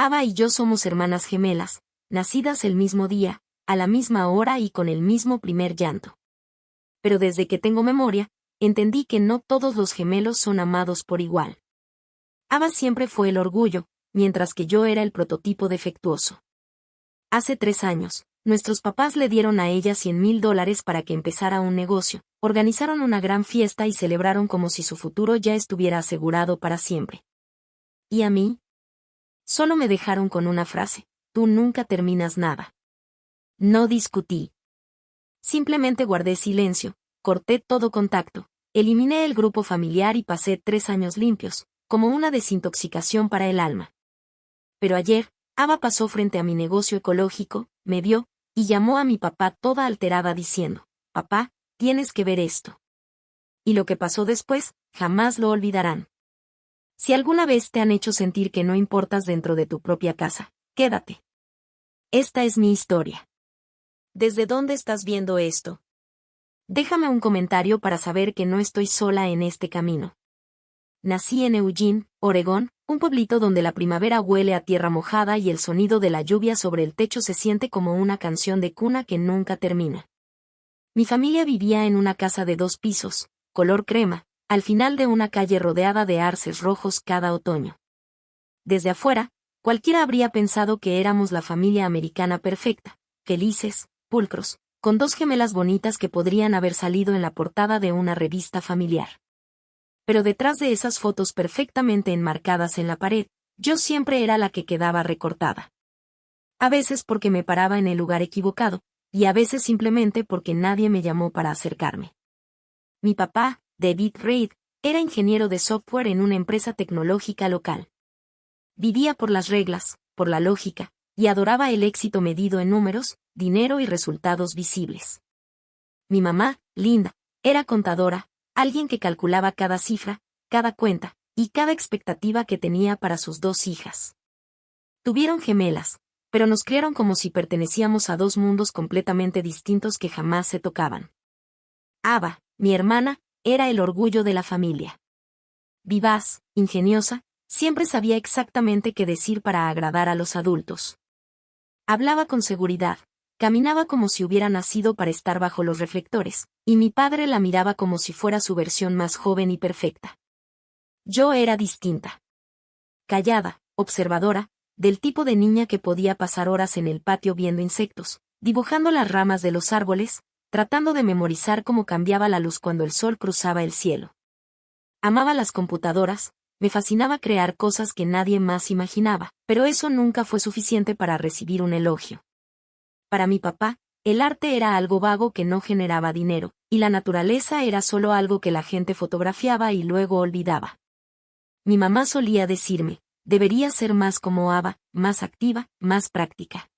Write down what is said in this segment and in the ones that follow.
Ava y yo somos hermanas gemelas, nacidas el mismo día, a la misma hora y con el mismo primer llanto. Pero desde que tengo memoria, entendí que no todos los gemelos son amados por igual. Ava siempre fue el orgullo, mientras que yo era el prototipo defectuoso. Hace 3 años, nuestros papás le dieron a ella $100,000 para que empezara un negocio, organizaron una gran fiesta y celebraron como si su futuro ya estuviera asegurado para siempre. ¿Y a mí? Solo me dejaron con una frase: tú nunca terminas nada. No discutí. Simplemente guardé silencio, corté todo contacto, eliminé el grupo familiar y pasé 3 años limpios, como una desintoxicación para el alma. Pero ayer, Ava pasó frente a mi negocio ecológico, me vio, y llamó a mi papá toda alterada diciendo: papá, tienes que ver esto. Y lo que pasó después, jamás lo olvidarán. Si alguna vez te han hecho sentir que no importas dentro de tu propia casa, quédate. Esta es mi historia. ¿Desde dónde estás viendo esto? Déjame un comentario para saber que no estoy sola en este camino. Nací en Eugene, Oregón, un pueblito donde la primavera huele a tierra mojada y el sonido de la lluvia sobre el techo se siente como una canción de cuna que nunca termina. Mi familia vivía en una casa de 2 pisos, color crema, al final de una calle rodeada de arces rojos cada otoño. Desde afuera, cualquiera habría pensado que éramos la familia americana perfecta, felices, pulcros, con 2 gemelas bonitas que podrían haber salido en la portada de una revista familiar. Pero detrás de esas fotos perfectamente enmarcadas en la pared, yo siempre era la que quedaba recortada. A veces porque me paraba en el lugar equivocado, y a veces simplemente porque nadie me llamó para acercarme. Mi papá, David Reid, era ingeniero de software en una empresa tecnológica local. Vivía por las reglas, por la lógica, y adoraba el éxito medido en números, dinero y resultados visibles. Mi mamá, Linda, era contadora, alguien que calculaba cada cifra, cada cuenta, y cada expectativa que tenía para sus 2 hijas. Tuvieron gemelas, pero nos criaron como si pertenecíamos a 2 mundos completamente distintos que jamás se tocaban. Ava, mi hermana, era el orgullo de la familia. Vivaz, ingeniosa, siempre sabía exactamente qué decir para agradar a los adultos. Hablaba con seguridad, caminaba como si hubiera nacido para estar bajo los reflectores, y mi padre la miraba como si fuera su versión más joven y perfecta. Yo era distinta. Callada, observadora, del tipo de niña que podía pasar horas en el patio viendo insectos, dibujando las ramas de los árboles, tratando de memorizar cómo cambiaba la luz cuando el sol cruzaba el cielo. Amaba las computadoras, me fascinaba crear cosas que nadie más imaginaba, pero eso nunca fue suficiente para recibir un elogio. Para mi papá, el arte era algo vago que no generaba dinero, y la naturaleza era solo algo que la gente fotografiaba y luego olvidaba. Mi mamá solía decirme: deberías ser más como Ava, más activa, más práctica.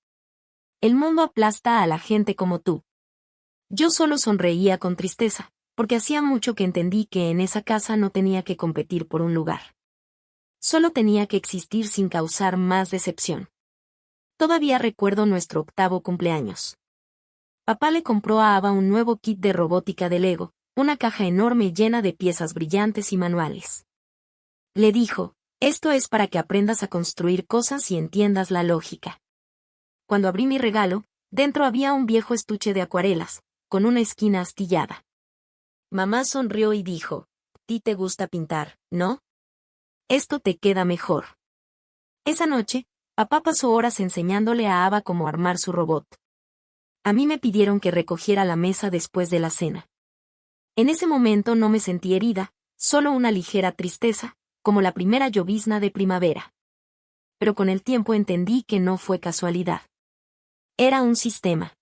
El mundo aplasta a la gente como tú. Yo solo sonreía con tristeza, porque hacía mucho que entendí que en esa casa no tenía que competir por un lugar. Solo tenía que existir sin causar más decepción. Todavía recuerdo nuestro 8º cumpleaños. Papá le compró a Ava un nuevo kit de robótica de Lego, una caja enorme llena de piezas brillantes y manuales. Le dijo: esto es para que aprendas a construir cosas y entiendas la lógica. Cuando abrí mi regalo, dentro había un viejo estuche de acuarelas, con una esquina astillada. Mamá sonrió y dijo: a ti te gusta pintar, ¿no? Esto te queda mejor. Esa noche, papá pasó horas enseñándole a Ava cómo armar su robot. A mí me pidieron que recogiera la mesa después de la cena. En ese momento no me sentí herida, solo una ligera tristeza, como la primera llovizna de primavera. Pero con el tiempo entendí que no fue casualidad. Era un sistema.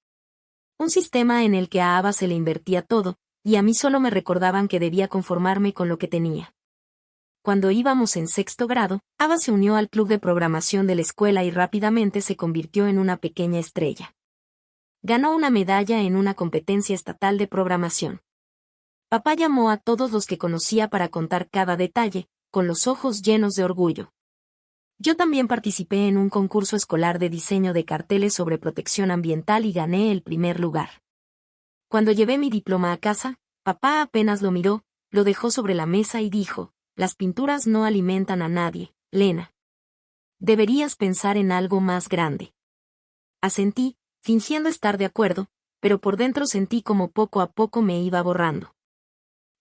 Un sistema en el que a Ava se le invertía todo, y a mí solo me recordaban que debía conformarme con lo que tenía. Cuando íbamos en 6º grado, Ava se unió al club de programación de la escuela y rápidamente se convirtió en una pequeña estrella. Ganó una medalla en una competencia estatal de programación. Papá llamó a todos los que conocía para contar cada detalle, con los ojos llenos de orgullo. Yo también participé en un concurso escolar de diseño de carteles sobre protección ambiental y gané el primer lugar. Cuando llevé mi diploma a casa, papá apenas lo miró, lo dejó sobre la mesa y dijo: las pinturas no alimentan a nadie, Lena. Deberías pensar en algo más grande. Asentí, fingiendo estar de acuerdo, pero por dentro sentí como poco a poco me iba borrando.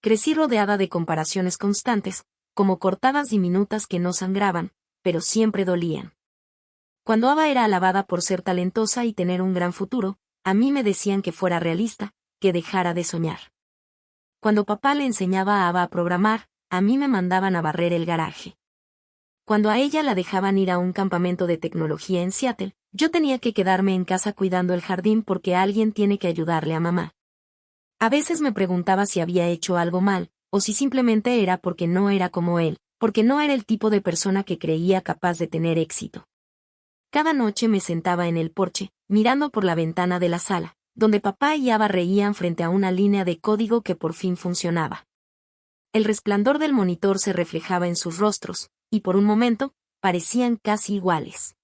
Crecí rodeada de comparaciones constantes, como cortadas diminutas que no sangraban, pero siempre dolían. Cuando Ava era alabada por ser talentosa y tener un gran futuro, a mí me decían que fuera realista, que dejara de soñar. Cuando papá le enseñaba a Ava a programar, a mí me mandaban a barrer el garaje. Cuando a ella la dejaban ir a un campamento de tecnología en Seattle, yo tenía que quedarme en casa cuidando el jardín porque alguien tiene que ayudarle a mamá. A veces me preguntaba si había hecho algo mal, o si simplemente era porque no era como él, porque no era el tipo de persona que creía capaz de tener éxito. Cada noche me sentaba en el porche, mirando por la ventana de la sala, donde papá y Ava reían frente a una línea de código que por fin funcionaba. El resplandor del monitor se reflejaba en sus rostros, y por un momento, parecían casi iguales.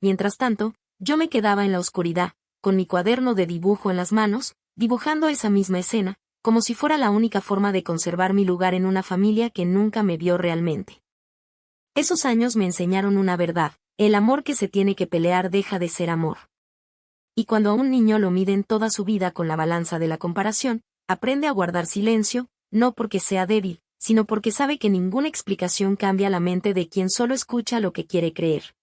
Mientras tanto, yo me quedaba en la oscuridad, con mi cuaderno de dibujo en las manos, dibujando esa misma escena, como si fuera la única forma de conservar mi lugar en una familia que nunca me vio realmente. Esos años me enseñaron una verdad: el amor que se tiene que pelear deja de ser amor. Y cuando a un niño lo miden toda su vida con la balanza de la comparación, aprende a guardar silencio, no porque sea débil, sino porque sabe que ninguna explicación cambia la mente de quien solo escucha lo que quiere creer.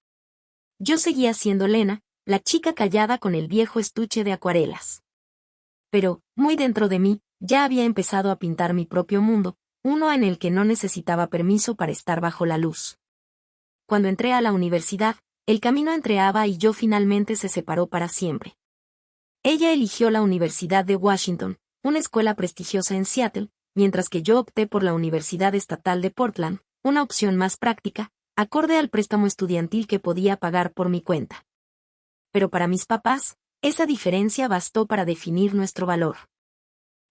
Yo seguía siendo Lena, la chica callada con el viejo estuche de acuarelas. Pero, muy dentro de mí, ya había empezado a pintar mi propio mundo, uno en el que no necesitaba permiso para estar bajo la luz. Cuando entré a la universidad, el camino entre Ava y yo finalmente se separó para siempre. Ella eligió la Universidad de Washington, una escuela prestigiosa en Seattle, mientras que yo opté por la Universidad Estatal de Portland, una opción más práctica, acorde al préstamo estudiantil que podía pagar por mi cuenta. Pero para mis papás, esa diferencia bastó para definir nuestro valor.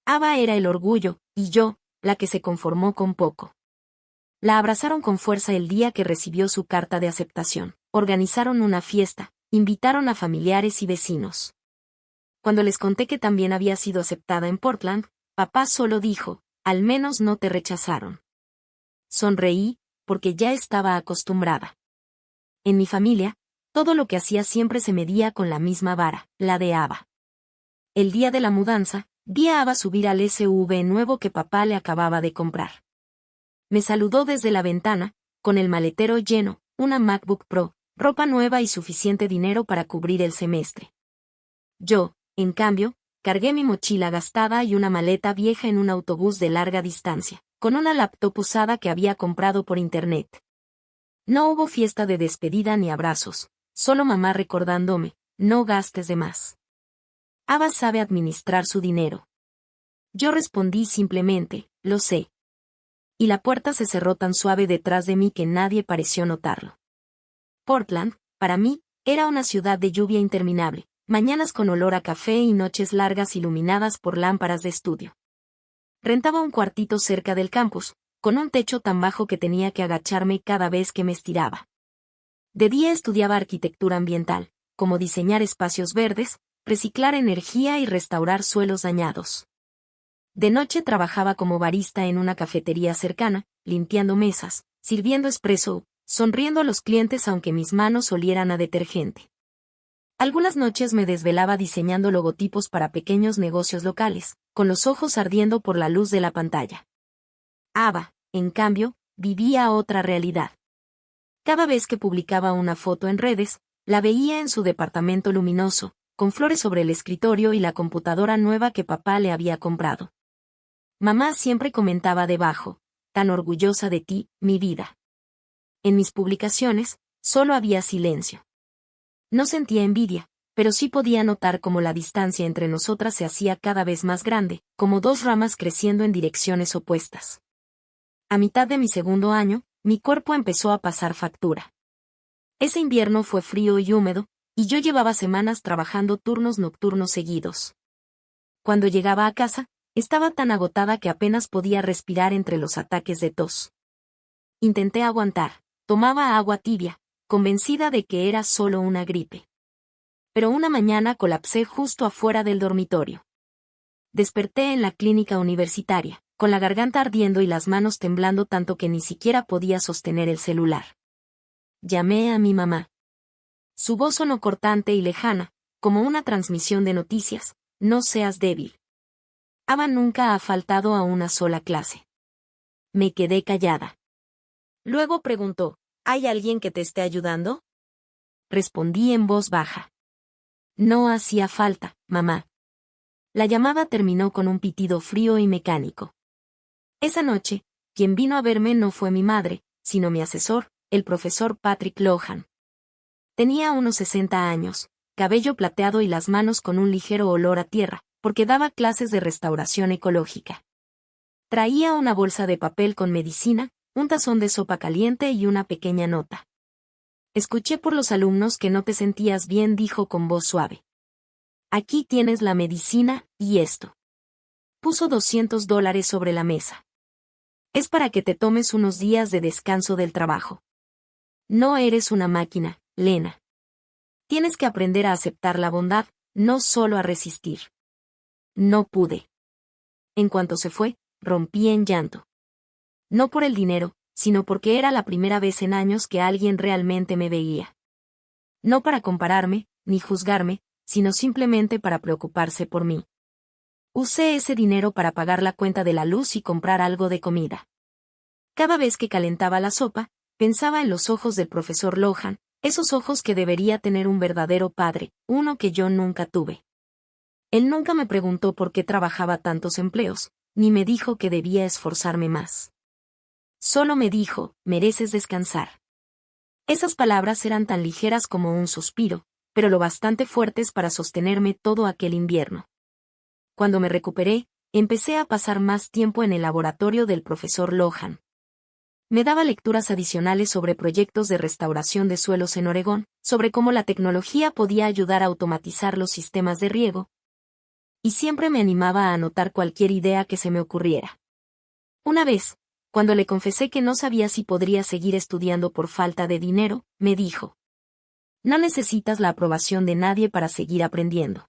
Ava era el orgullo, y yo, la que se conformó con poco. La abrazaron con fuerza el día que recibió su carta de aceptación, organizaron una fiesta, invitaron a familiares y vecinos. Cuando les conté que también había sido aceptada en Portland, papá solo dijo: al menos no te rechazaron. Sonreí, porque ya estaba acostumbrada. En mi familia, todo lo que hacía siempre se medía con la misma vara, la de Ava. El día de la mudanza, vi a Ava subir al SUV nuevo que papá le acababa de comprar. Me saludó desde la ventana, con el maletero lleno, una MacBook Pro, ropa nueva y suficiente dinero para cubrir el semestre. Yo, en cambio, cargué mi mochila gastada y una maleta vieja en un autobús de larga distancia, con una laptop usada que había comprado por internet. No hubo fiesta de despedida ni abrazos, solo mamá recordándome: no gastes de más. Ava sabe administrar su dinero. Yo respondí simplemente: lo sé. Y la puerta se cerró tan suave detrás de mí que nadie pareció notarlo. Portland, para mí, era una ciudad de lluvia interminable, mañanas con olor a café y noches largas iluminadas por lámparas de estudio. Rentaba un cuartito cerca del campus, con un techo tan bajo que tenía que agacharme cada vez que me estiraba. De día estudiaba arquitectura ambiental, como diseñar espacios verdes, reciclar energía y restaurar suelos dañados. De noche trabajaba como barista en una cafetería cercana, limpiando mesas, sirviendo espresso, sonriendo a los clientes aunque mis manos olieran a detergente. Algunas noches me desvelaba diseñando logotipos para pequeños negocios locales, con los ojos ardiendo por la luz de la pantalla. Ava, en cambio, vivía otra realidad. Cada vez que publicaba una foto en redes, la veía en su departamento luminoso, con flores sobre el escritorio y la computadora nueva que papá le había comprado. Mamá siempre comentaba debajo: tan orgullosa de ti, mi vida. En mis publicaciones, solo había silencio. No sentía envidia, pero sí podía notar cómo la distancia entre nosotras se hacía cada vez más grande, como dos ramas creciendo en direcciones opuestas. A mitad de mi segundo año, mi cuerpo empezó a pasar factura. Ese invierno fue frío y húmedo, y yo llevaba semanas trabajando turnos nocturnos seguidos. Cuando llegaba a casa, estaba tan agotada que apenas podía respirar entre los ataques de tos. Intenté aguantar, tomaba agua tibia, convencida de que era solo una gripe. Pero una mañana colapsé justo afuera del dormitorio. Desperté en la clínica universitaria, con la garganta ardiendo y las manos temblando tanto que ni siquiera podía sostener el celular. Llamé a mi mamá. Su voz sonó cortante y lejana, como una transmisión de noticias. No seas débil. Ava nunca ha faltado a una sola clase. Me quedé callada. Luego preguntó, ¿hay alguien que te esté ayudando? Respondí en voz baja. No hacía falta, mamá. La llamada terminó con un pitido frío y mecánico. Esa noche, quien vino a verme no fue mi madre, sino mi asesor, el profesor Patrick Lohan. Tenía unos 60 años, cabello plateado y las manos con un ligero olor a tierra, porque daba clases de restauración ecológica. Traía una bolsa de papel con medicina, un tazón de sopa caliente y una pequeña nota. Escuché por los alumnos que no te sentías bien, dijo con voz suave. Aquí tienes la medicina, y esto. Puso $200 sobre la mesa. Es para que te tomes unos días de descanso del trabajo. No eres una máquina, Lena. Tienes que aprender a aceptar la bondad, no solo a resistir. No pude. En cuanto se fue, rompí en llanto. No por el dinero, sino porque era la primera vez en años que alguien realmente me veía. No para compararme, ni juzgarme, sino simplemente para preocuparse por mí. Usé ese dinero para pagar la cuenta de la luz y comprar algo de comida. Cada vez que calentaba la sopa, pensaba en los ojos del profesor Lohan, esos ojos que debería tener un verdadero padre, uno que yo nunca tuve. Él nunca me preguntó por qué trabajaba tantos empleos, ni me dijo que debía esforzarme más. Solo me dijo, mereces descansar. Esas palabras eran tan ligeras como un suspiro, pero lo bastante fuertes para sostenerme todo aquel invierno. Cuando me recuperé, empecé a pasar más tiempo en el laboratorio del profesor Lohan. Me daba lecturas adicionales sobre proyectos de restauración de suelos en Oregón, sobre cómo la tecnología podía ayudar a automatizar los sistemas de riego, y siempre me animaba a anotar cualquier idea que se me ocurriera. Una vez, cuando le confesé que no sabía si podría seguir estudiando por falta de dinero, me dijo: no necesitas la aprobación de nadie para seguir aprendiendo.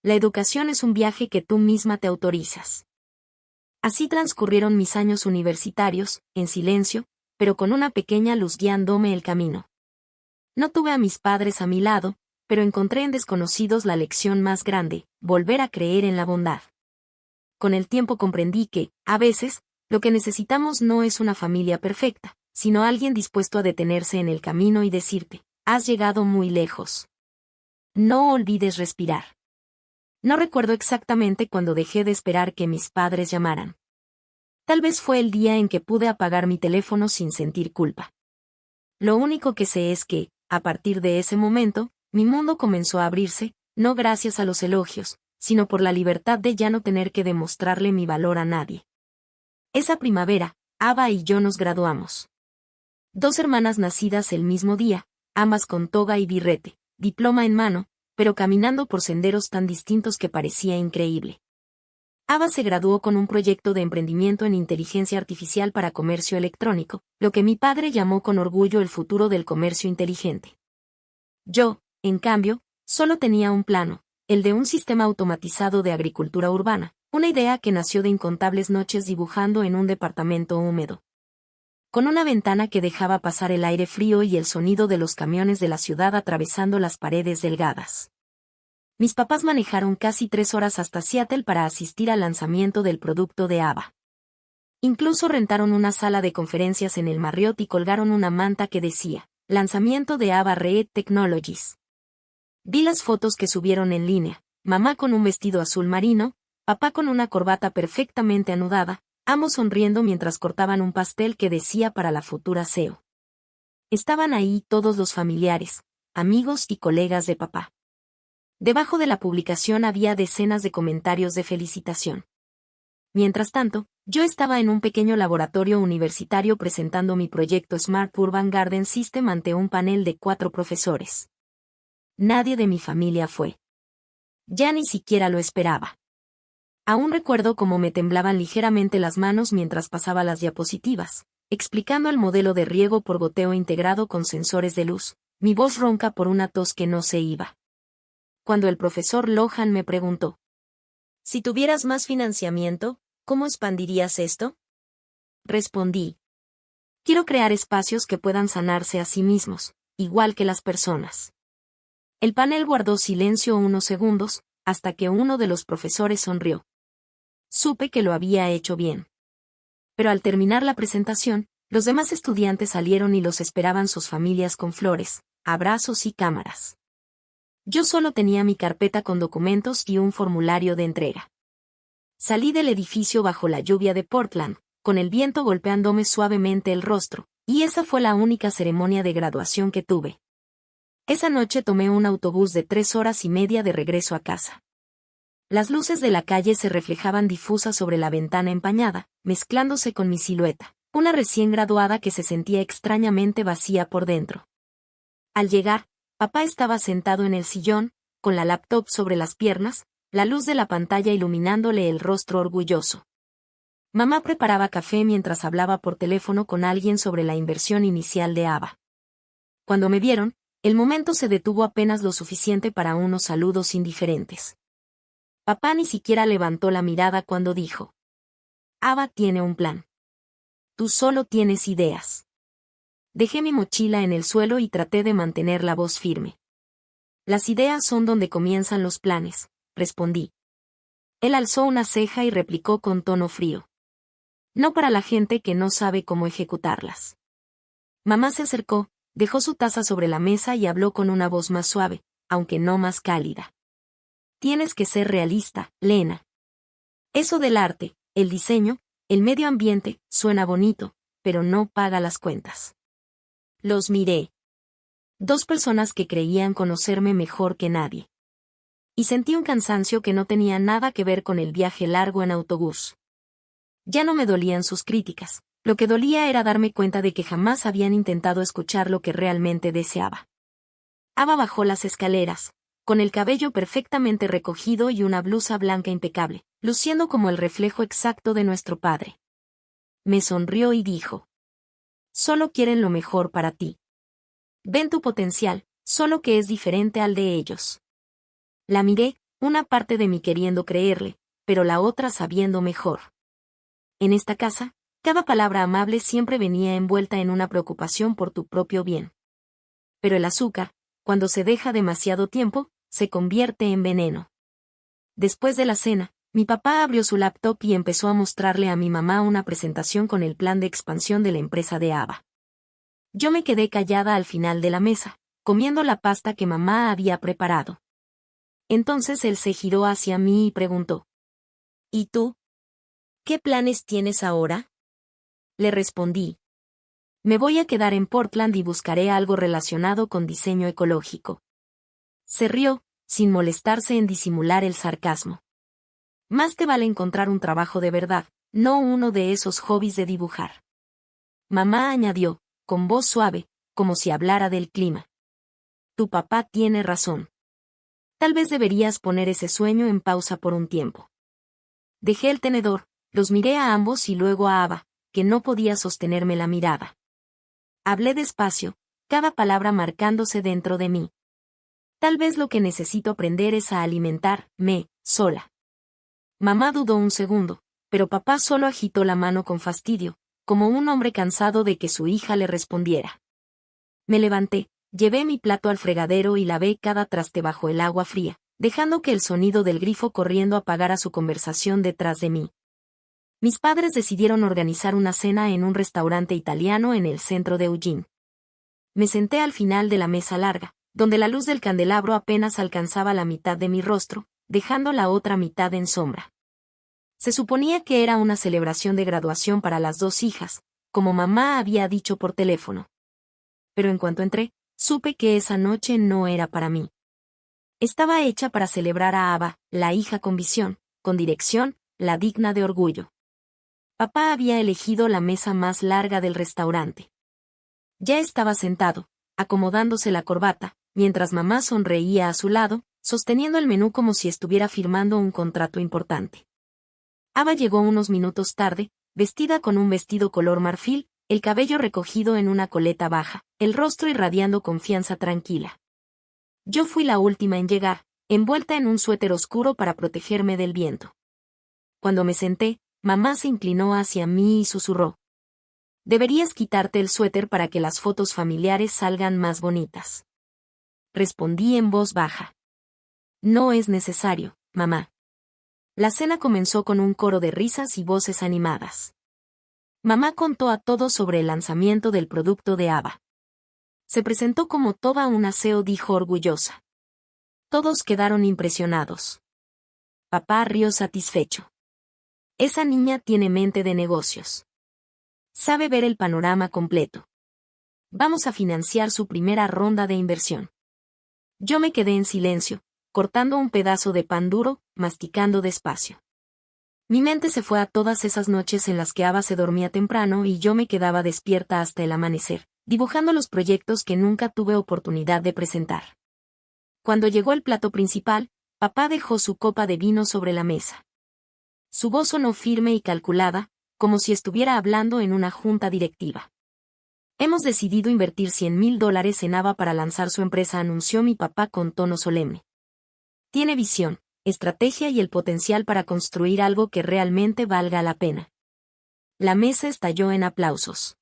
La educación es un viaje que tú misma te autorizas. Así transcurrieron mis años universitarios, en silencio, pero con una pequeña luz guiándome el camino. No tuve a mis padres a mi lado, pero encontré en desconocidos la lección más grande, volver a creer en la bondad. Con el tiempo comprendí que, a veces, lo que necesitamos no es una familia perfecta, sino alguien dispuesto a detenerse en el camino y decirte: has llegado muy lejos. No olvides respirar. No recuerdo exactamente cuándo dejé de esperar que mis padres llamaran. Tal vez fue el día en que pude apagar mi teléfono sin sentir culpa. Lo único que sé es que, a partir de ese momento, mi mundo comenzó a abrirse, no gracias a los elogios, sino por la libertad de ya no tener que demostrarle mi valor a nadie. Esa primavera, Ava y yo nos graduamos. 2 hermanas nacidas el mismo día, ambas con toga y birrete, diploma en mano, pero caminando por senderos tan distintos que parecía increíble. Ava se graduó con un proyecto de emprendimiento en inteligencia artificial para comercio electrónico, lo que mi padre llamó con orgullo el futuro del comercio inteligente. Yo, en cambio, solo tenía un plano, el de un sistema automatizado de agricultura urbana, una idea que nació de incontables noches dibujando en un departamento húmedo, con una ventana que dejaba pasar el aire frío y el sonido de los camiones de la ciudad atravesando las paredes delgadas. Mis papás manejaron casi 3 horas hasta Seattle para asistir al lanzamiento del producto de Ava. Incluso rentaron una sala de conferencias en el Marriott y colgaron una manta que decía: lanzamiento de Ava Red Technologies. Vi las fotos que subieron en línea: mamá con un vestido azul marino, papá con una corbata perfectamente anudada, ambos sonriendo mientras cortaban un pastel que decía para la futura CEO. Estaban ahí todos los familiares, amigos y colegas de papá. Debajo de la publicación había decenas de comentarios de felicitación. Mientras tanto, yo estaba en un pequeño laboratorio universitario presentando mi proyecto Smart Urban Garden System ante un panel de 4 profesores. Nadie de mi familia fue. Ya ni siquiera lo esperaba. Aún recuerdo cómo me temblaban ligeramente las manos mientras pasaba las diapositivas, explicando el modelo de riego por goteo integrado con sensores de luz, mi voz ronca por una tos que no se iba. Cuando el profesor Lohan me preguntó: si tuvieras más financiamiento, ¿cómo expandirías esto? Respondí: Quiero crear espacios que puedan sanarse a sí mismos, igual que las personas. El panel guardó silencio unos segundos, hasta que uno de los profesores sonrió. Supe que lo había hecho bien. Pero al terminar la presentación, los demás estudiantes salieron y los esperaban sus familias con flores, abrazos y cámaras. Yo solo tenía mi carpeta con documentos y un formulario de entrega. Salí del edificio bajo la lluvia de Portland, con el viento golpeándome suavemente el rostro, y esa fue la única ceremonia de graduación que tuve. Esa noche tomé un autobús de 3 horas y media de regreso a casa. Las luces de la calle se reflejaban difusas sobre la ventana empañada, mezclándose con mi silueta, una recién graduada que se sentía extrañamente vacía por dentro. Al llegar, papá estaba sentado en el sillón, con la laptop sobre las piernas, la luz de la pantalla iluminándole el rostro orgulloso. Mamá preparaba café mientras hablaba por teléfono con alguien sobre la inversión inicial de ABA. Cuando me vieron, el momento se detuvo apenas lo suficiente para unos saludos indiferentes. Papá ni siquiera levantó la mirada cuando dijo: ABA tiene un plan. Tú solo tienes ideas. Dejé mi mochila en el suelo y traté de mantener la voz firme. Las ideas son donde comienzan los planes, respondí. Él alzó una ceja y replicó con tono frío: no para la gente que no sabe cómo ejecutarlas. Mamá se acercó, dejó su taza sobre la mesa y habló con una voz más suave, aunque no más cálida. Tienes que ser realista, Lena. Eso del arte, el diseño, el medio ambiente, suena bonito, pero no paga las cuentas. Los miré. 2 personas que creían conocerme mejor que nadie. Y sentí un cansancio que no tenía nada que ver con el viaje largo en autobús. Ya no me dolían sus críticas. Lo que dolía era darme cuenta de que jamás habían intentado escuchar lo que realmente deseaba. Ava bajó las escaleras, con el cabello perfectamente recogido y una blusa blanca impecable, luciendo como el reflejo exacto de nuestro padre. Me sonrió y dijo: solo quieren lo mejor para ti. Ven tu potencial, solo que es diferente al de ellos. La miré, una parte de mí queriendo creerle, pero la otra sabiendo mejor. En esta casa, cada palabra amable siempre venía envuelta en una preocupación por tu propio bien. Pero el azúcar, cuando se deja demasiado tiempo, se convierte en veneno. Después de la cena, mi papá abrió su laptop y empezó a mostrarle a mi mamá una presentación con el plan de expansión de la empresa de ABA. Yo me quedé callada al final de la mesa, comiendo la pasta que mamá había preparado. Entonces él se giró hacia mí y preguntó: ¿y tú? ¿Qué planes tienes ahora? Le respondí: me voy a quedar en Portland y buscaré algo relacionado con diseño ecológico. Se rió, sin molestarse en disimular el sarcasmo. Más te vale encontrar un trabajo de verdad, no uno de esos hobbies de dibujar. Mamá añadió, con voz suave, como si hablara del clima: tu papá tiene razón. Tal vez deberías poner ese sueño en pausa por un tiempo. Dejé el tenedor, los miré a ambos y luego a Ava, que no podía sostenerme la mirada. Hablé despacio, cada palabra marcándose dentro de mí. Tal vez lo que necesito aprender es a alimentarme sola. Mamá dudó un segundo, pero papá solo agitó la mano con fastidio, como un hombre cansado de que su hija le respondiera. Me levanté, llevé mi plato al fregadero y lavé cada traste bajo el agua fría, dejando que el sonido del grifo corriendo apagara su conversación detrás de mí. Mis padres decidieron organizar una cena en un restaurante italiano en el centro de Eugene. Me senté al final de la mesa larga, donde la luz del candelabro apenas alcanzaba la mitad de mi rostro, dejando la otra mitad en sombra. Se suponía que era una celebración de graduación para las 2 hijas, como mamá había dicho por teléfono. Pero en cuanto entré, supe que esa noche no era para mí. Estaba hecha para celebrar a Ava, la hija con visión, con dirección, la digna de orgullo. Papá había elegido la mesa más larga del restaurante. Ya estaba sentado, acomodándose la corbata, mientras mamá sonreía a su lado, sosteniendo el menú como si estuviera firmando un contrato importante. Ava llegó unos minutos tarde, vestida con un vestido color marfil, el cabello recogido en una coleta baja, el rostro irradiando confianza tranquila. Yo fui la última en llegar, envuelta en un suéter oscuro para protegerme del viento. Cuando me senté, mamá se inclinó hacia mí y susurró: Deberías quitarte el suéter para que las fotos familiares salgan más bonitas. Respondí en voz baja. No es necesario, mamá. La cena comenzó con un coro de risas y voces animadas. Mamá contó a todos sobre el lanzamiento del producto de Ava. Se presentó como toda una CEO, dijo orgullosa. Todos quedaron impresionados. Papá rió satisfecho. Esa niña tiene mente de negocios. Sabe ver el panorama completo. Vamos a financiar su primera ronda de inversión. Yo me quedé en silencio, cortando un pedazo de pan duro, masticando despacio. Mi mente se fue a todas esas noches en las que Ava se dormía temprano y yo me quedaba despierta hasta el amanecer, dibujando los proyectos que nunca tuve oportunidad de presentar. Cuando llegó el plato principal, papá dejó su copa de vino sobre la mesa. Su voz sonó firme y calculada, como si estuviera hablando en una junta directiva. Hemos decidido invertir $100,000 en Ava para lanzar su empresa, anunció mi papá con tono solemne. Tiene visión, estrategia y el potencial para construir algo que realmente valga la pena. La mesa estalló en aplausos.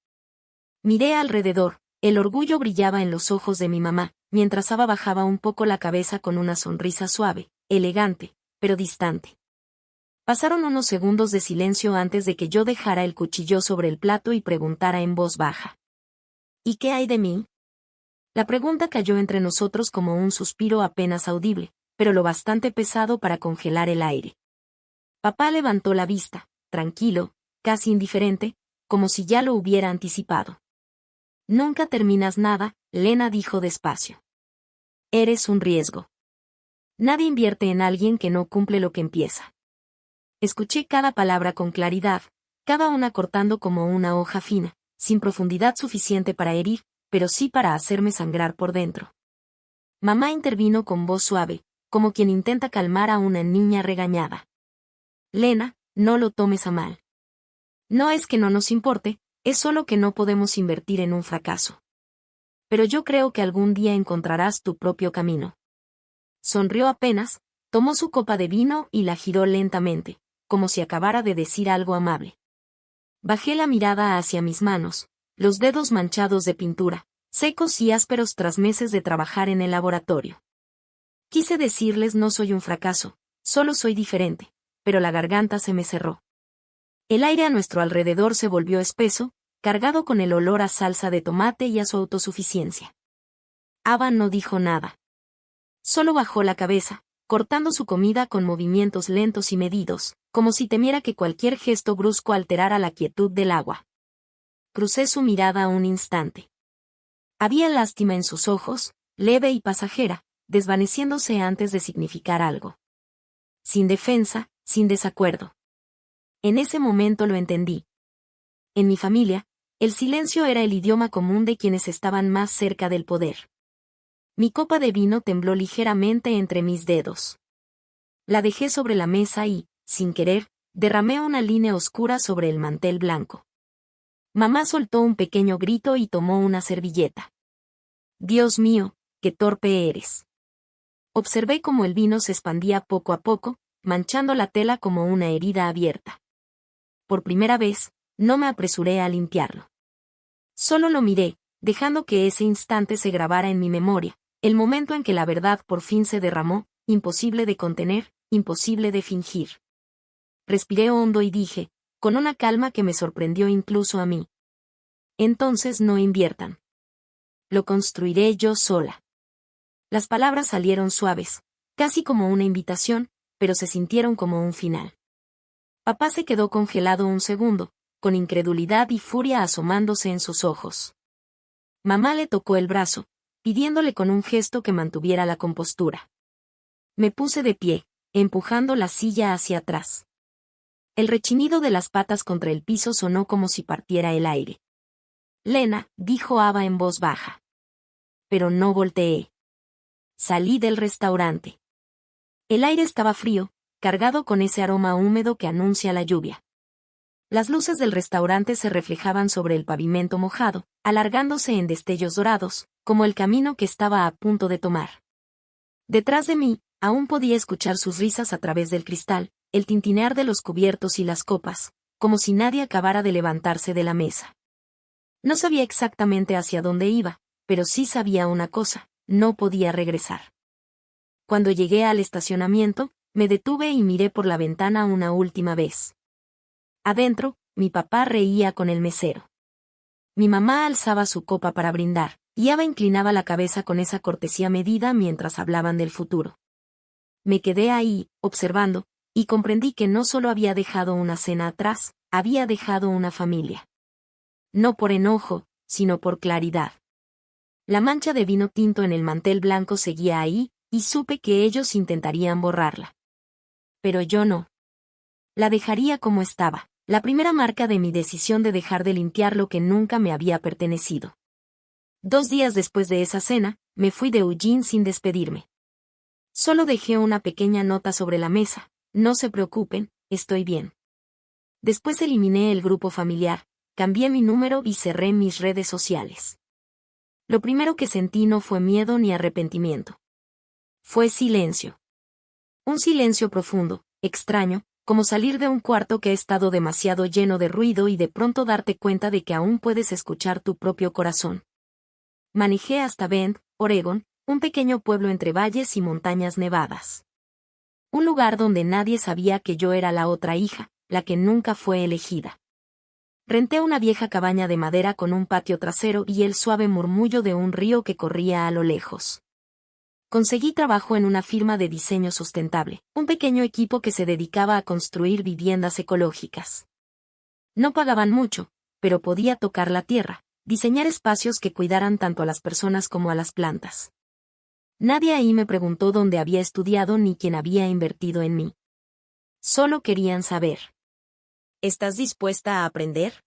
Miré alrededor, el orgullo brillaba en los ojos de mi mamá, mientras Ava bajaba un poco la cabeza con una sonrisa suave, elegante, pero distante. Pasaron unos segundos de silencio antes de que yo dejara el cuchillo sobre el plato y preguntara en voz baja. ¿Y qué hay de mí? La pregunta cayó entre nosotros como un suspiro apenas audible, pero lo bastante pesado para congelar el aire. Papá levantó la vista, tranquilo, casi indiferente, como si ya lo hubiera anticipado. Nunca terminas nada, Lena dijo despacio. Eres un riesgo. Nadie invierte en alguien que no cumple lo que empieza. Escuché cada palabra con claridad, cada una cortando como una hoja fina, sin profundidad suficiente para herir, pero sí para hacerme sangrar por dentro. Mamá intervino con voz suave, como quien intenta calmar a una niña regañada. Lena, no lo tomes a mal. No es que no nos importe, es solo que no podemos invertir en un fracaso. Pero yo creo que algún día encontrarás tu propio camino. Sonrió apenas, tomó su copa de vino y la giró lentamente, como si acabara de decir algo amable. Bajé la mirada hacia mis manos, los dedos manchados de pintura, secos y ásperos tras meses de trabajar en el laboratorio. Quise decirles no soy un fracaso, solo soy diferente, pero la garganta se me cerró. El aire a nuestro alrededor se volvió espeso, cargado con el olor a salsa de tomate y a su autosuficiencia. Ava no dijo nada. Solo bajó la cabeza, cortando su comida con movimientos lentos y medidos, como si temiera que cualquier gesto brusco alterara la quietud del agua. Crucé su mirada un instante. Había lástima en sus ojos, leve y pasajera, desvaneciéndose antes de significar algo. Sin defensa, sin desacuerdo. En ese momento lo entendí. En mi familia, el silencio era el idioma común de quienes estaban más cerca del poder. Mi copa de vino tembló ligeramente entre mis dedos. La dejé sobre la mesa y, sin querer, derramé una línea oscura sobre el mantel blanco. Mamá soltó un pequeño grito y tomó una servilleta. Dios mío, qué torpe eres. Observé cómo el vino se expandía poco a poco, manchando la tela como una herida abierta. Por primera vez, no me apresuré a limpiarlo. Solo lo miré, dejando que ese instante se grabara en mi memoria, el momento en que la verdad por fin se derramó, imposible de contener, imposible de fingir. Respiré hondo y dije, con una calma que me sorprendió incluso a mí. Entonces no inviertan. Lo construiré yo sola. Las palabras salieron suaves, casi como una invitación, pero se sintieron como un final. Papá se quedó congelado un segundo, con incredulidad y furia asomándose en sus ojos. Mamá le tocó el brazo, pidiéndole con un gesto que mantuviera la compostura. Me puse de pie, empujando la silla hacia atrás. El rechinido de las patas contra el piso sonó como si partiera el aire. Lena, dijo Ava en voz baja. Pero no volteé. Salí del restaurante. El aire estaba frío, cargado con ese aroma húmedo que anuncia la lluvia. Las luces del restaurante se reflejaban sobre el pavimento mojado, alargándose en destellos dorados, como el camino que estaba a punto de tomar. Detrás de mí, aún podía escuchar sus risas a través del cristal, el tintinear de los cubiertos y las copas, como si nadie acabara de levantarse de la mesa. No sabía exactamente hacia dónde iba, pero sí sabía una cosa, no podía regresar. Cuando llegué al estacionamiento, me detuve y miré por la ventana una última vez. Adentro, mi papá reía con el mesero. Mi mamá alzaba su copa para brindar, y Ava inclinaba la cabeza con esa cortesía medida mientras hablaban del futuro. Me quedé ahí, observando, y comprendí que no solo había dejado una cena atrás, había dejado una familia. No por enojo, sino por claridad. La mancha de vino tinto en el mantel blanco seguía ahí, y supe que ellos intentarían borrarla. Pero yo no. La dejaría como estaba, la primera marca de mi decisión de dejar de limpiar lo que nunca me había pertenecido. 2 días después de esa cena, me fui de Eugene sin despedirme. Solo dejé una pequeña nota sobre la mesa: no se preocupen, estoy bien. Después eliminé el grupo familiar, cambié mi número y cerré mis redes sociales. Lo primero que sentí no fue miedo ni arrepentimiento. Fue silencio. Un silencio profundo, extraño, como salir de un cuarto que ha estado demasiado lleno de ruido y de pronto darte cuenta de que aún puedes escuchar tu propio corazón. Manejé hasta Bend, Oregón, un pequeño pueblo entre valles y montañas nevadas. Un lugar donde nadie sabía que yo era la otra hija, la que nunca fue elegida. Renté una vieja cabaña de madera con un patio trasero y el suave murmullo de un río que corría a lo lejos. Conseguí trabajo en una firma de diseño sustentable, un pequeño equipo que se dedicaba a construir viviendas ecológicas. No pagaban mucho, pero podía tocar la tierra, diseñar espacios que cuidaran tanto a las personas como a las plantas. Nadie ahí me preguntó dónde había estudiado ni quién había invertido en mí. Solo querían saber: ¿estás dispuesta a aprender?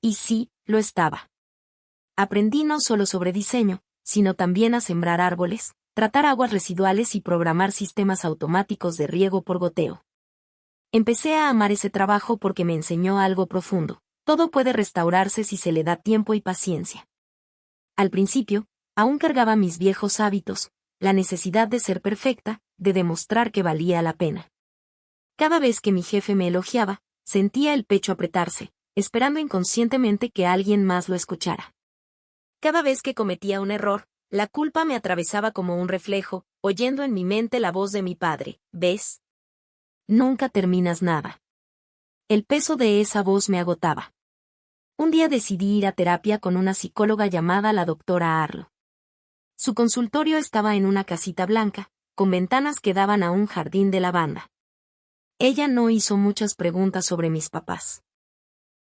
Y sí, lo estaba. Aprendí no solo sobre diseño, sino también a sembrar árboles, tratar aguas residuales y programar sistemas automáticos de riego por goteo. Empecé a amar ese trabajo porque me enseñó algo profundo: todo puede restaurarse si se le da tiempo y paciencia. Al principio, aún cargaba mis viejos hábitos, la necesidad de ser perfecta, de demostrar que valía la pena. Cada vez que mi jefe me elogiaba, sentía el pecho apretarse, esperando inconscientemente que alguien más lo escuchara. Cada vez que cometía un error, la culpa me atravesaba como un reflejo, oyendo en mi mente la voz de mi padre: ¿ves? Nunca terminas nada. El peso de esa voz me agotaba. Un día decidí ir a terapia con una psicóloga llamada la doctora Arlo. Su consultorio estaba en una casita blanca, con ventanas que daban a un jardín de lavanda. Ella no hizo muchas preguntas sobre mis papás.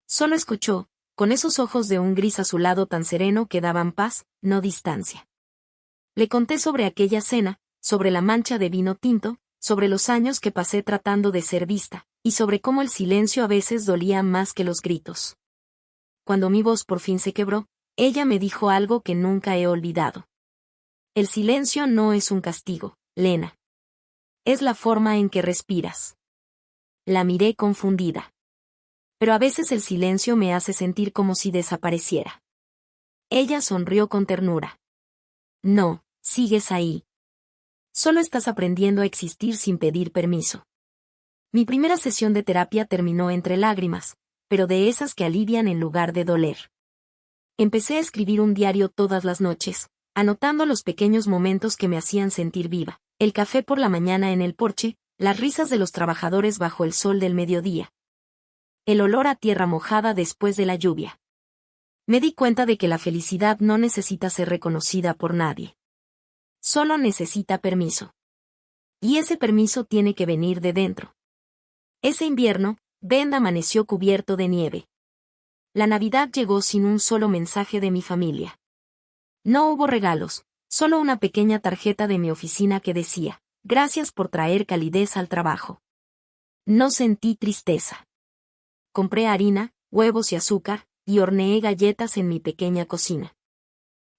Solo escuchó, con esos ojos de un gris azulado tan sereno que daban paz, no distancia. Le conté sobre aquella cena, sobre la mancha de vino tinto, sobre los años que pasé tratando de ser vista, y sobre cómo el silencio a veces dolía más que los gritos. Cuando mi voz por fin se quebró, ella me dijo algo que nunca he olvidado: el silencio no es un castigo, Lena. Es la forma en que respiras. La miré confundida. Pero a veces el silencio me hace sentir como si desapareciera. Ella sonrió con ternura. No, sigues ahí. Solo estás aprendiendo a existir sin pedir permiso. Mi primera sesión de terapia terminó entre lágrimas, pero de esas que alivian en lugar de doler. Empecé a escribir un diario todas las noches, anotando los pequeños momentos que me hacían sentir viva: el café por la mañana en el porche, las risas de los trabajadores bajo el sol del mediodía, el olor a tierra mojada después de la lluvia. Me di cuenta de que la felicidad no necesita ser reconocida por nadie. Solo necesita permiso. Y ese permiso tiene que venir de dentro. Ese invierno, Bend amaneció cubierto de nieve. La Navidad llegó sin un solo mensaje de mi familia. No hubo regalos, solo una pequeña tarjeta de mi oficina que decía: gracias por traer calidez al trabajo. No sentí tristeza. Compré harina, huevos y azúcar, y horneé galletas en mi pequeña cocina.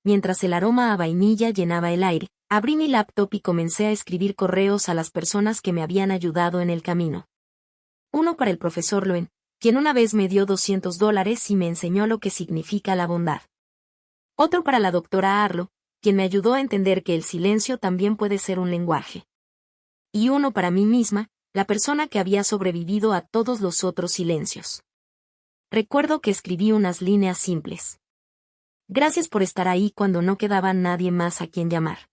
Mientras el aroma a vainilla llenaba el aire, abrí mi laptop y comencé a escribir correos a las personas que me habían ayudado en el camino. Uno para el profesor Loen, quien una vez me dio $200 y me enseñó lo que significa la bondad. Otro para la doctora Arlo, quien me ayudó a entender que el silencio también puede ser un lenguaje. Y uno para mí misma, la persona que había sobrevivido a todos los otros silencios. Recuerdo que escribí unas líneas simples. Gracias por estar ahí cuando no quedaba nadie más a quien llamar.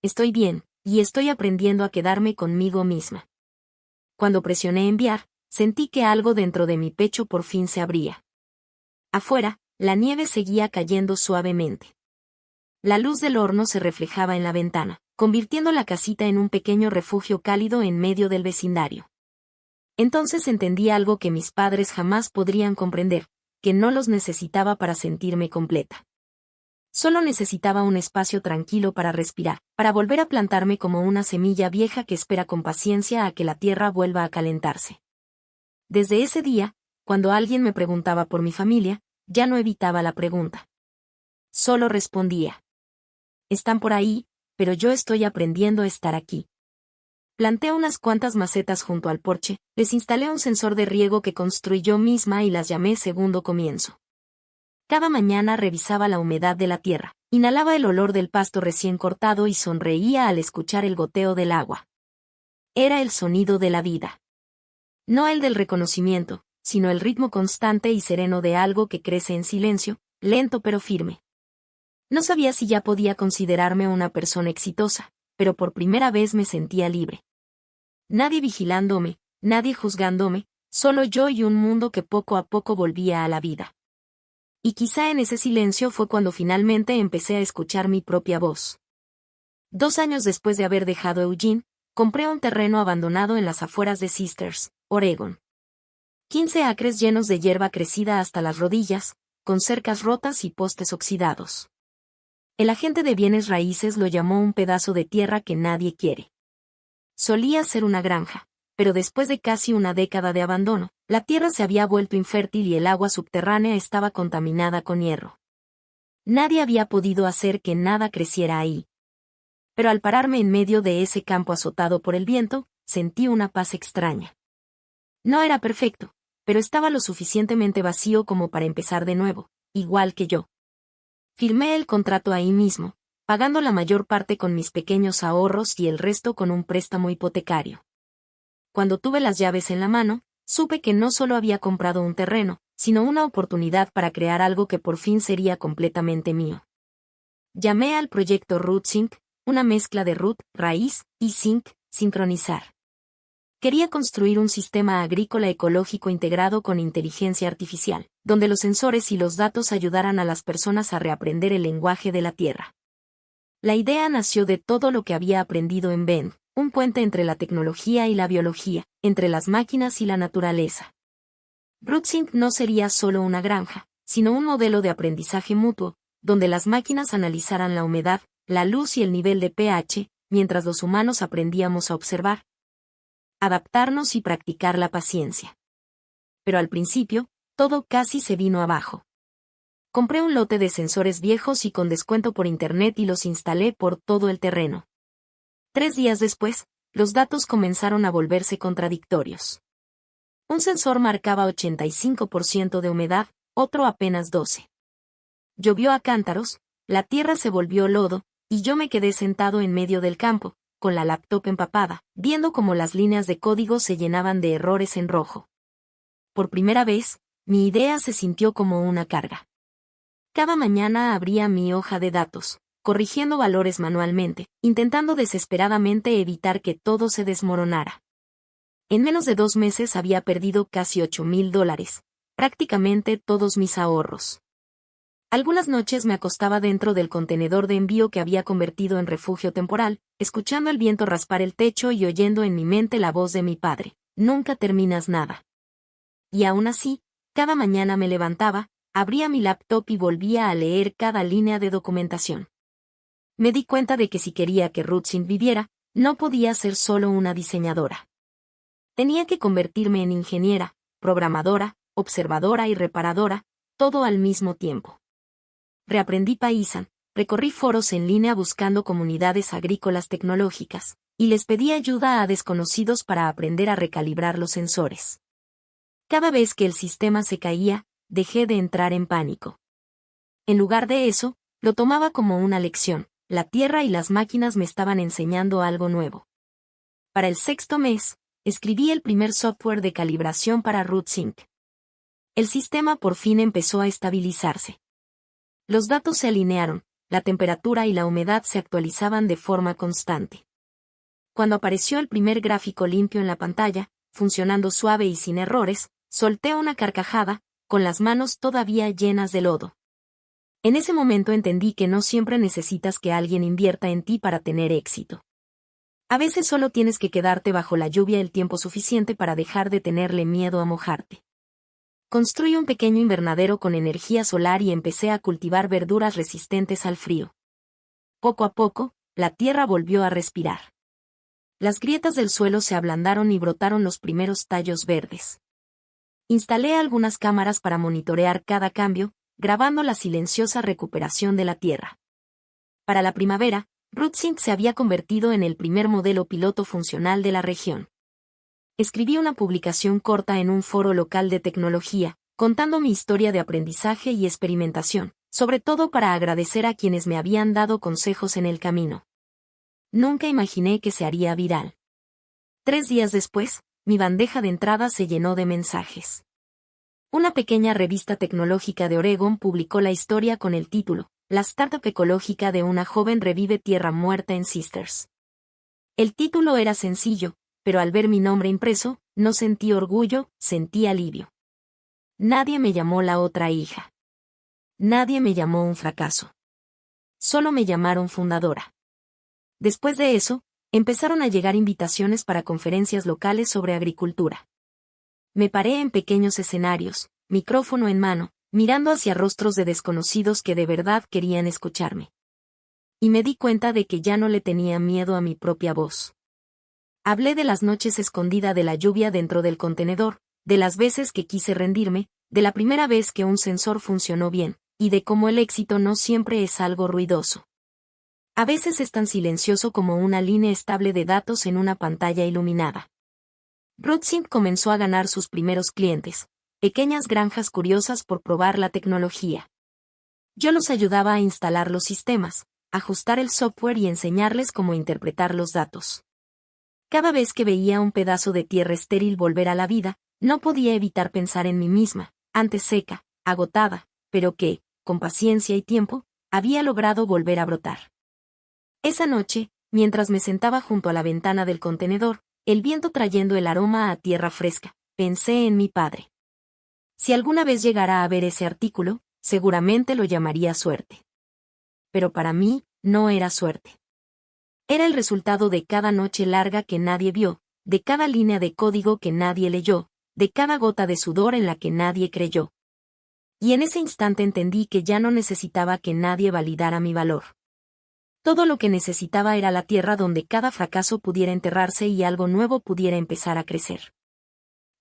Estoy bien, y estoy aprendiendo a quedarme conmigo misma. Cuando presioné enviar, sentí que algo dentro de mi pecho por fin se abría. Afuera, la nieve seguía cayendo suavemente. La luz del horno se reflejaba en la ventana, convirtiendo la casita en un pequeño refugio cálido en medio del vecindario. Entonces entendí algo que mis padres jamás podrían comprender, que no los necesitaba para sentirme completa. Solo necesitaba un espacio tranquilo para respirar, para volver a plantarme como una semilla vieja que espera con paciencia a que la tierra vuelva a calentarse. Desde ese día, cuando alguien me preguntaba por mi familia, ya no evitaba la pregunta. Solo respondía. Están por ahí, pero yo estoy aprendiendo a estar aquí. Planté unas cuantas macetas junto al porche, les instalé un sensor de riego que construí yo misma y las llamé Segundo Comienzo. Cada mañana revisaba la humedad de la tierra, inhalaba el olor del pasto recién cortado y sonreía al escuchar el goteo del agua. Era el sonido de la vida. No el del reconocimiento, sino el ritmo constante y sereno de algo que crece en silencio, lento pero firme. No sabía si ya podía considerarme una persona exitosa, pero por primera vez me sentía libre. Nadie vigilándome, nadie juzgándome, solo yo y un mundo que poco a poco volvía a la vida. Y quizá en ese silencio fue cuando finalmente empecé a escuchar mi propia voz. 2 años después de haber dejado Eugene, compré un terreno abandonado en las afueras de Sisters, Oregon. 15 acres llenos de hierba crecida hasta las rodillas, con cercas rotas y postes oxidados. El agente de bienes raíces lo llamó un pedazo de tierra que nadie quiere. Solía ser una granja, pero después de casi una década de abandono, la tierra se había vuelto infértil y el agua subterránea estaba contaminada con hierro. Nadie había podido hacer que nada creciera ahí. Pero al pararme en medio de ese campo azotado por el viento, sentí una paz extraña. No era perfecto, pero estaba lo suficientemente vacío como para empezar de nuevo, igual que yo. Firmé el contrato ahí mismo, pagando la mayor parte con mis pequeños ahorros y el resto con un préstamo hipotecario. Cuando tuve las llaves en la mano, supe que no solo había comprado un terreno, sino una oportunidad para crear algo que por fin sería completamente mío. Llamé al proyecto RootSync, una mezcla de root, raíz, y sync, sincronizar. Quería construir un sistema agrícola ecológico integrado con inteligencia artificial, donde los sensores y los datos ayudaran a las personas a reaprender el lenguaje de la tierra. La idea nació de todo lo que había aprendido en Bend, un puente entre la tecnología y la biología, entre las máquinas y la naturaleza. RootSync no sería solo una granja, sino un modelo de aprendizaje mutuo, donde las máquinas analizaran la humedad, la luz y el nivel de pH, mientras los humanos aprendíamos a observar, adaptarnos y practicar la paciencia. Pero al principio, todo casi se vino abajo. Compré un lote de sensores viejos y con descuento por internet y los instalé por todo el terreno. 3 días después, los datos comenzaron a volverse contradictorios. Un sensor marcaba 85% de humedad, otro apenas 12%. Llovió a cántaros, la tierra se volvió lodo, y yo me quedé sentado en medio del campo, con la laptop empapada, viendo cómo las líneas de código se llenaban de errores en rojo. Por primera vez, mi idea se sintió como una carga. Cada mañana abría mi hoja de datos, corrigiendo valores manualmente, intentando desesperadamente evitar que todo se desmoronara. En menos de 2 meses había perdido casi $8,000, prácticamente todos mis ahorros. Algunas noches me acostaba dentro del contenedor de envío que había convertido en refugio temporal, escuchando el viento raspar el techo y oyendo en mi mente la voz de mi padre: nunca terminas nada. Y aún así, cada mañana me levantaba, abría mi laptop y volvía a leer cada línea de documentación. Me di cuenta de que si quería que RootSync viviera, no podía ser solo una diseñadora. Tenía que convertirme en ingeniera, programadora, observadora y reparadora, todo al mismo tiempo. Reaprendí Python, recorrí foros en línea buscando comunidades agrícolas tecnológicas, y les pedí ayuda a desconocidos para aprender a recalibrar los sensores. Cada vez que el sistema se caía, dejé de entrar en pánico. En lugar de eso, lo tomaba como una lección: la tierra y las máquinas me estaban enseñando algo nuevo. Para el 6º mes, escribí el primer software de calibración para RootSync. El sistema por fin empezó a estabilizarse. Los datos se alinearon, la temperatura y la humedad se actualizaban de forma constante. Cuando apareció el primer gráfico limpio en la pantalla, funcionando suave y sin errores, solté una carcajada, con las manos todavía llenas de lodo. En ese momento entendí que no siempre necesitas que alguien invierta en ti para tener éxito. A veces solo tienes que quedarte bajo la lluvia el tiempo suficiente para dejar de tenerle miedo a mojarte. Construí un pequeño invernadero con energía solar y empecé a cultivar verduras resistentes al frío. Poco a poco, la tierra volvió a respirar. Las grietas del suelo se ablandaron y brotaron los primeros tallos verdes. Instalé algunas cámaras para monitorear cada cambio, grabando la silenciosa recuperación de la tierra. Para la primavera, Rootsync se había convertido en el primer modelo piloto funcional de la región. Escribí una publicación corta en un foro local de tecnología, contando mi historia de aprendizaje y experimentación, sobre todo para agradecer a quienes me habían dado consejos en el camino. Nunca imaginé que se haría viral. 3 días después, mi bandeja de entrada se llenó de mensajes. Una pequeña revista tecnológica de Oregon publicó la historia con el título, La startup ecológica de una joven revive tierra muerta en Sisters. El título era sencillo, pero al ver mi nombre impreso, no sentí orgullo, sentí alivio. Nadie me llamó la otra hija. Nadie me llamó un fracaso. Solo me llamaron fundadora. Después de eso, empezaron a llegar invitaciones para conferencias locales sobre agricultura. Me paré en pequeños escenarios, micrófono en mano, mirando hacia rostros de desconocidos que de verdad querían escucharme. Y me di cuenta de que ya no le tenía miedo a mi propia voz. Hablé de las noches escondida de la lluvia dentro del contenedor, de las veces que quise rendirme, de la primera vez que un sensor funcionó bien, y de cómo el éxito no siempre es algo ruidoso. A veces es tan silencioso como una línea estable de datos en una pantalla iluminada. Rootsync comenzó a ganar sus primeros clientes, pequeñas granjas curiosas por probar la tecnología. Yo los ayudaba a instalar los sistemas, ajustar el software y enseñarles cómo interpretar los datos. Cada vez que veía un pedazo de tierra estéril volver a la vida, no podía evitar pensar en mí misma, antes seca, agotada, pero que, con paciencia y tiempo, había logrado volver a brotar. Esa noche, mientras me sentaba junto a la ventana del contenedor, el viento trayendo el aroma a tierra fresca, pensé en mi padre. Si alguna vez llegara a ver ese artículo, seguramente lo llamaría suerte. Pero para mí, no era suerte. Era el resultado de cada noche larga que nadie vio, de cada línea de código que nadie leyó, de cada gota de sudor en la que nadie creyó. Y en ese instante entendí que ya no necesitaba que nadie validara mi valor. Todo lo que necesitaba era la tierra donde cada fracaso pudiera enterrarse y algo nuevo pudiera empezar a crecer.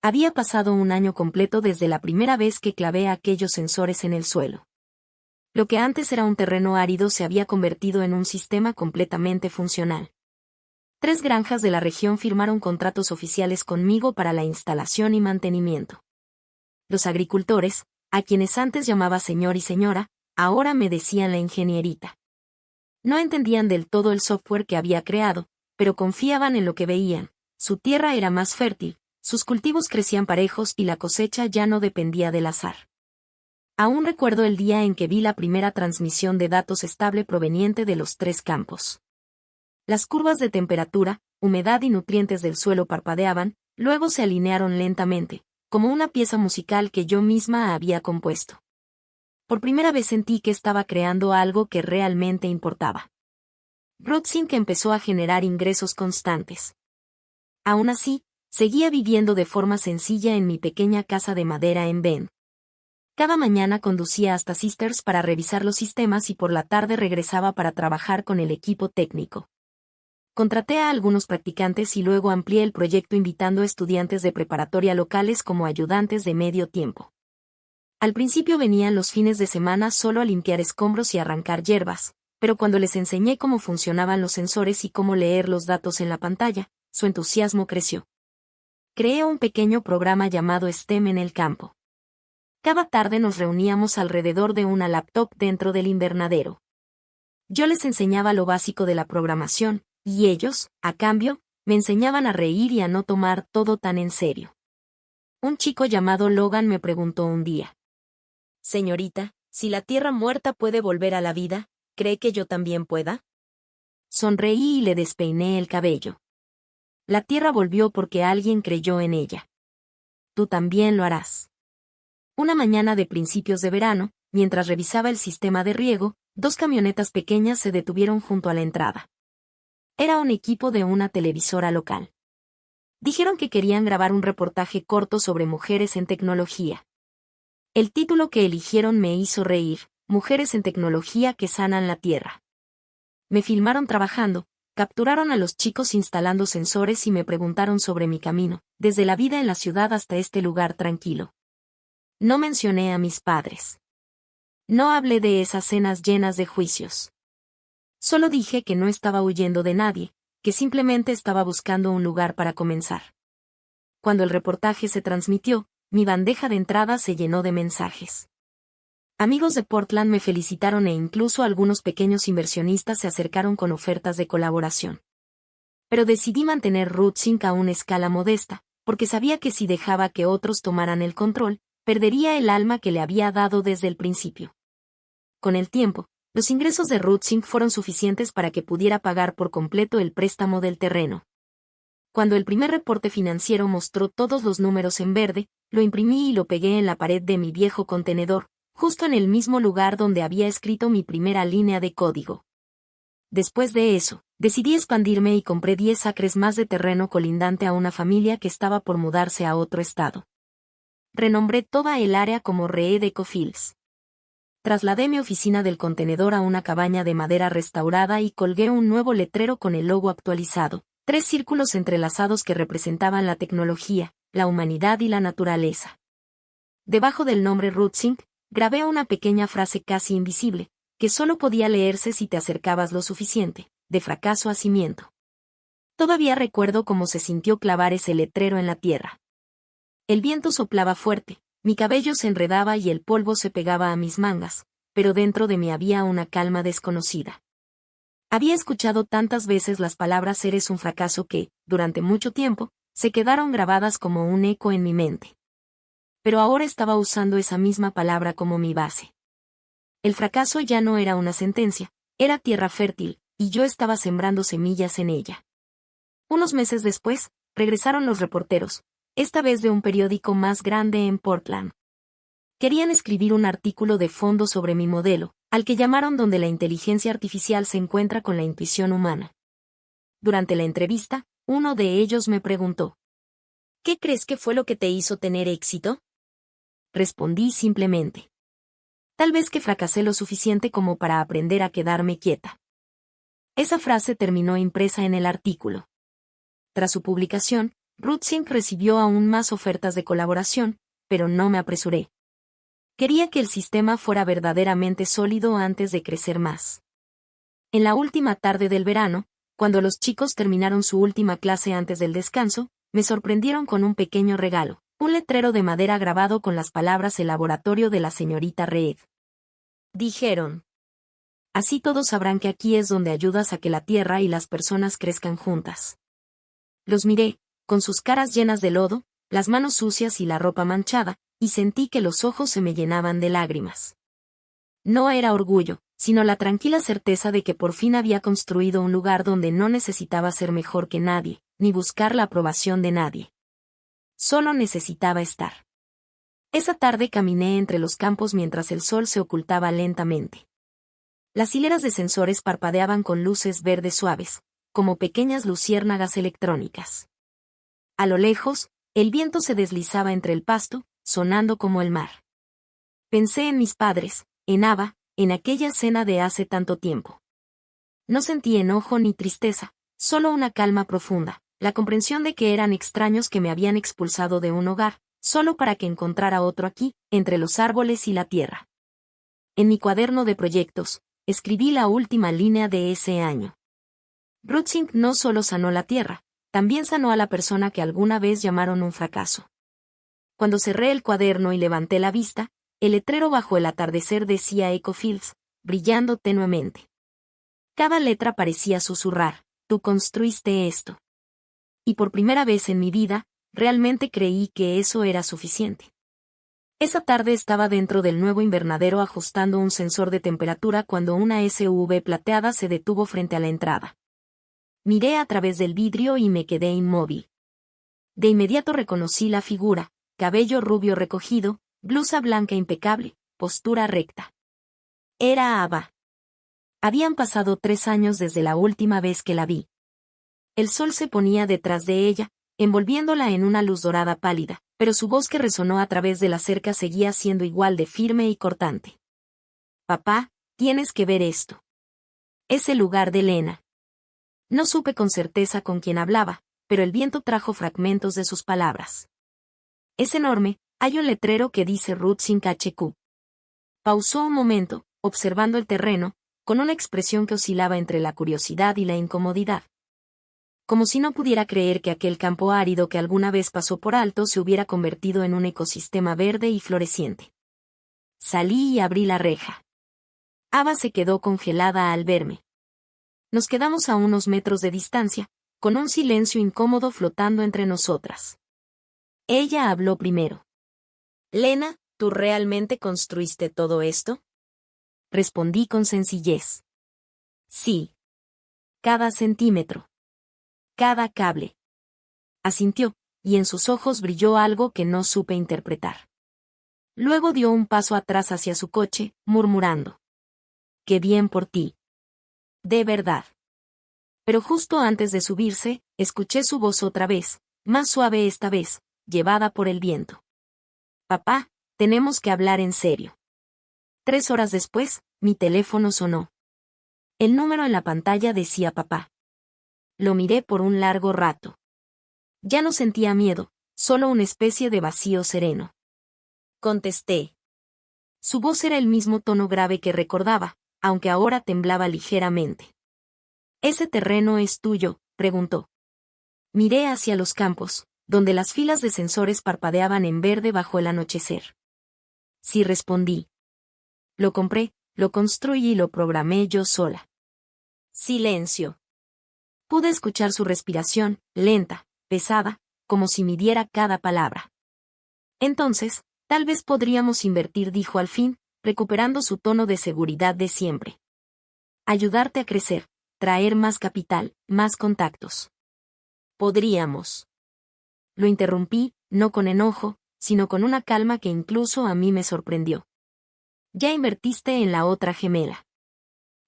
Había pasado un año completo desde la primera vez que clavé aquellos sensores en el suelo. Lo que antes era un terreno árido se había convertido en un sistema completamente funcional. 3 granjas de la región firmaron contratos oficiales conmigo para la instalación y mantenimiento. Los agricultores, a quienes antes llamaba señor y señora, ahora me decían la ingenierita. No entendían del todo el software que había creado, pero confiaban en lo que veían. Su tierra era más fértil, sus cultivos crecían parejos y la cosecha ya no dependía del azar. Aún recuerdo el día en que vi la primera transmisión de datos estable proveniente de los 3 campos. Las curvas de temperatura, humedad y nutrientes del suelo parpadeaban, luego se alinearon lentamente, como una pieza musical que yo misma había compuesto. Por primera vez sentí que estaba creando algo que realmente importaba. Rootsync empezó a generar ingresos constantes. Aún así, seguía viviendo de forma sencilla en mi pequeña casa de madera en Bend. Cada mañana conducía hasta Sisters para revisar los sistemas y por la tarde regresaba para trabajar con el equipo técnico. Contraté a algunos practicantes y luego amplié el proyecto invitando a estudiantes de preparatoria locales como ayudantes de medio tiempo. Al principio venían los fines de semana solo a limpiar escombros y arrancar hierbas, pero cuando les enseñé cómo funcionaban los sensores y cómo leer los datos en la pantalla, su entusiasmo creció. Creé un pequeño programa llamado STEM en el campo. Cada tarde nos reuníamos alrededor de una laptop dentro del invernadero. Yo les enseñaba lo básico de la programación, y ellos, a cambio, me enseñaban a reír y a no tomar todo tan en serio. Un chico llamado Logan me preguntó un día. Señorita, si la tierra muerta puede volver a la vida, ¿cree que yo también pueda? Sonreí y le despeiné el cabello. La tierra volvió porque alguien creyó en ella. Tú también lo harás. Una mañana de principios de verano, mientras revisaba el sistema de riego, 2 camionetas pequeñas se detuvieron junto a la entrada. Era un equipo de una televisora local. Dijeron que querían grabar un reportaje corto sobre mujeres en tecnología. El título que eligieron me hizo reír: Mujeres en tecnología que sanan la tierra. Me filmaron trabajando, capturaron a los chicos instalando sensores y me preguntaron sobre mi camino, desde la vida en la ciudad hasta este lugar tranquilo. No mencioné a mis padres. No hablé de esas cenas llenas de juicios. Solo dije que no estaba huyendo de nadie, que simplemente estaba buscando un lugar para comenzar. Cuando el reportaje se transmitió, mi bandeja de entrada se llenó de mensajes. Amigos de Portland me felicitaron e incluso algunos pequeños inversionistas se acercaron con ofertas de colaboración. Pero decidí mantener RootSync a una escala modesta, porque sabía que si dejaba que otros tomaran el control, perdería el alma que le había dado desde el principio. Con el tiempo, los ingresos de RootSync fueron suficientes para que pudiera pagar por completo el préstamo del terreno. Cuando el primer reporte financiero mostró todos los números en verde, lo imprimí y lo pegué en la pared de mi viejo contenedor, justo en el mismo lugar donde había escrito mi primera línea de código. Después de eso, decidí expandirme y compré 10 acres más de terreno colindante a una familia que estaba por mudarse a otro estado. Renombré toda el área como Reed Ecofields. Trasladé mi oficina del contenedor a una cabaña de madera restaurada y colgué un nuevo letrero con el logo actualizado, 3 círculos entrelazados que representaban la tecnología, la humanidad y la naturaleza. Debajo del nombre RootSync, grabé una pequeña frase casi invisible, que solo podía leerse si te acercabas lo suficiente: de fracaso a cimiento. Todavía recuerdo cómo se sintió clavar ese letrero en la tierra. El viento soplaba fuerte, mi cabello se enredaba y el polvo se pegaba a mis mangas, pero dentro de mí había una calma desconocida. Había escuchado tantas veces las palabras "eres un fracaso" que, durante mucho tiempo, se quedaron grabadas como un eco en mi mente. Pero ahora estaba usando esa misma palabra como mi base. El fracaso ya no era una sentencia, era tierra fértil, y yo estaba sembrando semillas en ella. Unos meses después, regresaron los reporteros, esta vez de un periódico más grande en Portland. Querían escribir un artículo de fondo sobre mi modelo, al que llamaron "Donde la inteligencia artificial se encuentra con la intuición humana". Durante la entrevista, uno de ellos me preguntó: ¿qué crees que fue lo que te hizo tener éxito? Respondí simplemente: tal vez que fracasé lo suficiente como para aprender a quedarme quieta. Esa frase terminó impresa en el artículo. Tras su publicación, RootSync recibió aún más ofertas de colaboración, pero no me apresuré. Quería que el sistema fuera verdaderamente sólido antes de crecer más. En la última tarde del verano, cuando los chicos terminaron su última clase antes del descanso, me sorprendieron con un pequeño regalo: un letrero de madera grabado con las palabras "El laboratorio de la señorita Reed". Dijeron: así todos sabrán que aquí es donde ayudas a que la tierra y las personas crezcan juntas. Los miré, con sus caras llenas de lodo, las manos sucias y la ropa manchada, y sentí que los ojos se me llenaban de lágrimas. No era orgullo, sino la tranquila certeza de que por fin había construido un lugar donde no necesitaba ser mejor que nadie, ni buscar la aprobación de nadie. Solo necesitaba estar. Esa tarde caminé entre los campos mientras el sol se ocultaba lentamente. Las hileras de sensores parpadeaban con luces verdes suaves, como pequeñas luciérnagas electrónicas. A lo lejos, el viento se deslizaba entre el pasto, sonando como el mar. Pensé en mis padres, en Ava, en aquella cena de hace tanto tiempo. No sentí enojo ni tristeza, solo una calma profunda, la comprensión de que eran extraños que me habían expulsado de un hogar, solo para que encontrara otro aquí, entre los árboles y la tierra. En mi cuaderno de proyectos, escribí la última línea de ese año. RootSync no solo sanó la tierra, también sanó a la persona que alguna vez llamaron un fracaso. Cuando cerré el cuaderno y levanté la vista, el letrero bajo el atardecer decía Ecofields, brillando tenuemente. Cada letra parecía susurrar: tú construiste esto. Y por primera vez en mi vida, realmente creí que eso era suficiente. Esa tarde estaba dentro del nuevo invernadero ajustando un sensor de temperatura cuando una SUV plateada se detuvo frente a la entrada. Miré a través del vidrio y me quedé inmóvil. De inmediato reconocí la figura, cabello rubio recogido, blusa blanca impecable, postura recta. Era Ava. Habían pasado 3 años desde la última vez que la vi. El sol se ponía detrás de ella, envolviéndola en una luz dorada pálida, pero su voz que resonó a través de la cerca seguía siendo igual de firme y cortante. Papá, tienes que ver esto. Es el lugar de Lena. No supe con certeza con quién hablaba, pero el viento trajo fragmentos de sus palabras. Es enorme, hay un letrero que dice Rutzink HQ. Pausó un momento, observando el terreno, con una expresión que oscilaba entre la curiosidad y la incomodidad. Como si no pudiera creer que aquel campo árido que alguna vez pasó por alto se hubiera convertido en un ecosistema verde y floreciente. Salí y abrí la reja. Ava se quedó congelada al verme. Nos quedamos a unos metros de distancia, con un silencio incómodo flotando entre nosotras. Ella habló primero. Lena, ¿tú realmente construiste todo esto? Respondí con sencillez. Sí. Cada centímetro. Cada cable. Asintió, y en sus ojos brilló algo que no supe interpretar. Luego dio un paso atrás hacia su coche, murmurando. Qué bien por ti. De verdad. Pero justo antes de subirse, escuché su voz otra vez, más suave esta vez, llevada por el viento. Papá, tenemos que hablar en serio. 3 horas después, mi teléfono sonó. El número en la pantalla decía papá. Lo miré por un largo rato. Ya no sentía miedo, solo una especie de vacío sereno. Contesté. Su voz era el mismo tono grave que recordaba, aunque ahora temblaba ligeramente. ¿Ese terreno es tuyo?, preguntó. Miré hacia los campos, donde las filas de sensores parpadeaban en verde bajo el anochecer. Sí, respondí. Lo compré, lo construí y lo programé yo sola. Silencio. Pude escuchar su respiración, lenta, pesada, como si midiera cada palabra. Entonces, tal vez podríamos invertir, dijo al fin, recuperando su tono de seguridad de siempre. Ayudarte a crecer, traer más capital, más contactos. Podríamos. Lo interrumpí, no con enojo, sino con una calma que incluso a mí me sorprendió. Ya invertiste en la otra gemela.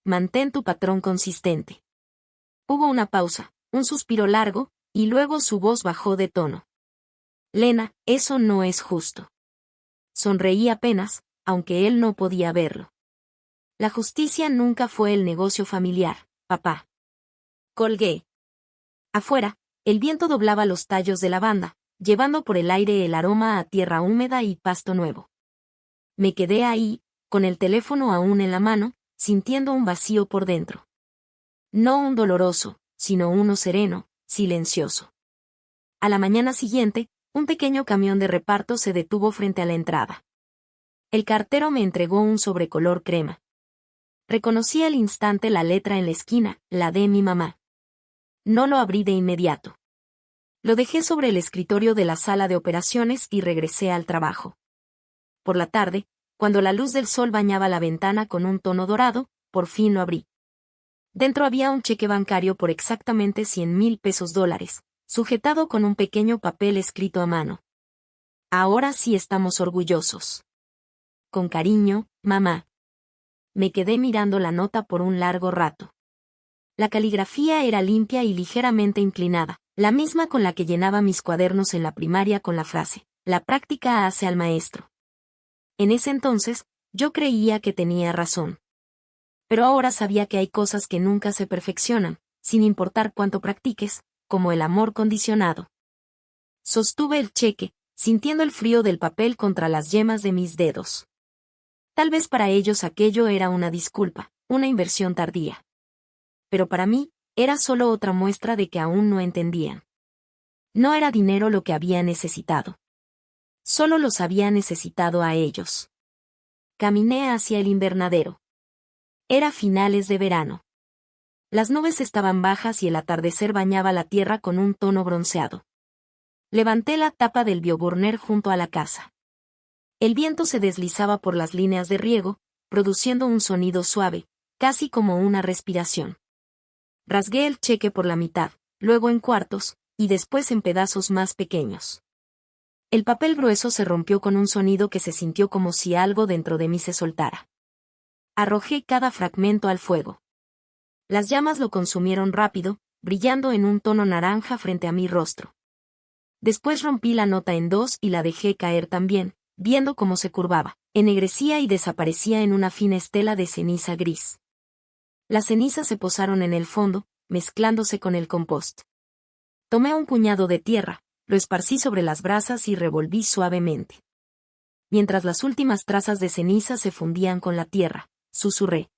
Mantén tu patrón consistente. Hubo una pausa, un suspiro largo, y luego su voz bajó de tono. Lena, eso no es justo. Sonreí apenas, aunque él no podía verlo. La justicia nunca fue el negocio familiar, papá. Colgué. Afuera, el viento doblaba los tallos de lavanda, llevando por el aire el aroma a tierra húmeda y pasto nuevo. Me quedé ahí, con el teléfono aún en la mano, sintiendo un vacío por dentro. No un doloroso, sino uno sereno, silencioso. A la mañana siguiente, un pequeño camión de reparto se detuvo frente a la entrada. El cartero me entregó un sobre color crema. Reconocí al instante la letra en la esquina, la de mi mamá. No lo abrí de inmediato. Lo dejé sobre el escritorio de la sala de operaciones y regresé al trabajo. Por la tarde, cuando la luz del sol bañaba la ventana con un tono dorado, por fin lo abrí. Dentro había un cheque bancario por exactamente 100,000 pesos dólares, sujetado con un pequeño papel escrito a mano. Ahora sí estamos orgullosos. Con cariño, mamá. Me quedé mirando la nota por un largo rato. La caligrafía era limpia y ligeramente inclinada, la misma con la que llenaba mis cuadernos en la primaria con la frase, la práctica hace al maestro. En ese entonces, yo creía que tenía razón. Pero ahora sabía que hay cosas que nunca se perfeccionan, sin importar cuánto practiques, como el amor condicionado. Sostuve el cheque, sintiendo el frío del papel contra las yemas de mis dedos. Tal vez para ellos aquello era una disculpa, una inversión tardía. Pero para mí, era solo otra muestra de que aún no entendían. No era dinero lo que había necesitado. Solo los había necesitado a ellos. Caminé hacia el invernadero. Era finales de verano. Las nubes estaban bajas y el atardecer bañaba la tierra con un tono bronceado. Levanté la tapa del bioburner junto a la casa. El viento se deslizaba por las líneas de riego, produciendo un sonido suave, casi como una respiración. Rasgué el cheque por la mitad, luego en cuartos, y después en pedazos más pequeños. El papel grueso se rompió con un sonido que se sintió como si algo dentro de mí se soltara. Arrojé cada fragmento al fuego. Las llamas lo consumieron rápido, brillando en un tono naranja frente a mi rostro. Después rompí la nota en dos y la dejé caer también, viendo cómo se curvaba, ennegrecía y desaparecía en una fina estela de ceniza gris. Las cenizas se posaron en el fondo, mezclándose con el compost. Tomé un puñado de tierra, lo esparcí sobre las brasas y revolví suavemente. Mientras las últimas trazas de ceniza se fundían con la tierra, susurré.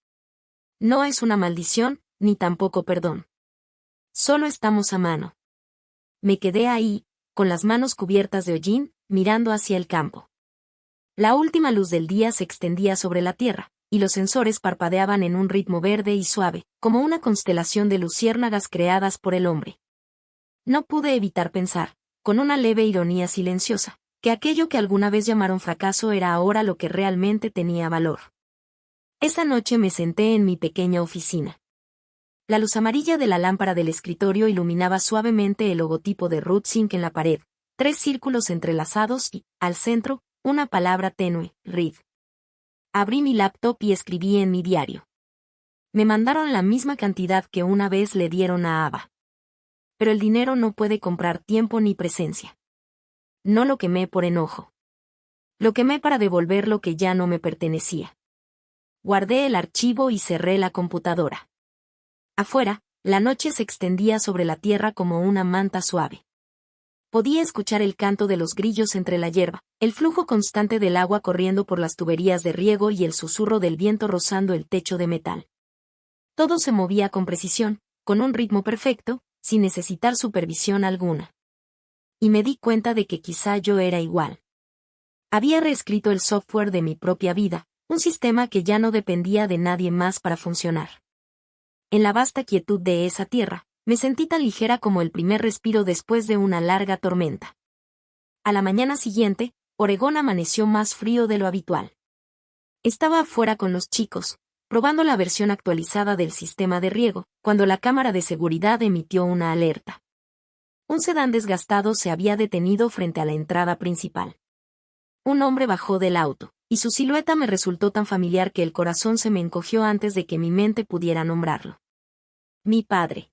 No es una maldición, ni tampoco perdón. Solo estamos a mano. Me quedé ahí, con las manos cubiertas de hollín, mirando hacia el campo. La última luz del día se extendía sobre la tierra, y los sensores parpadeaban en un ritmo verde y suave, como una constelación de luciérnagas creadas por el hombre. No pude evitar pensar, con una leve ironía silenciosa, que aquello que alguna vez llamaron fracaso era ahora lo que realmente tenía valor. Esa noche me senté en mi pequeña oficina. La luz amarilla de la lámpara del escritorio iluminaba suavemente el logotipo de Rootsync en la pared, 3 círculos entrelazados y, al centro, una palabra tenue, Read. Abrí mi laptop y escribí en mi diario. Me mandaron la misma cantidad que una vez le dieron a Ava. Pero el dinero no puede comprar tiempo ni presencia. No lo quemé por enojo. Lo quemé para devolver lo que ya no me pertenecía. Guardé el archivo y cerré la computadora. Afuera, la noche se extendía sobre la tierra como una manta suave. Podía escuchar el canto de los grillos entre la hierba, el flujo constante del agua corriendo por las tuberías de riego y el susurro del viento rozando el techo de metal. Todo se movía con precisión, con un ritmo perfecto, sin necesitar supervisión alguna. Y me di cuenta de que quizá yo era igual. Había reescrito el software de mi propia vida, un sistema que ya no dependía de nadie más para funcionar. En la vasta quietud de esa tierra, me sentí tan ligera como el primer respiro después de una larga tormenta. A la mañana siguiente, Oregón amaneció más frío de lo habitual. Estaba afuera con los chicos, probando la versión actualizada del sistema de riego, cuando la cámara de seguridad emitió una alerta. Un sedán desgastado se había detenido frente a la entrada principal. Un hombre bajó del auto, y su silueta me resultó tan familiar que el corazón se me encogió antes de que mi mente pudiera nombrarlo. Mi padre.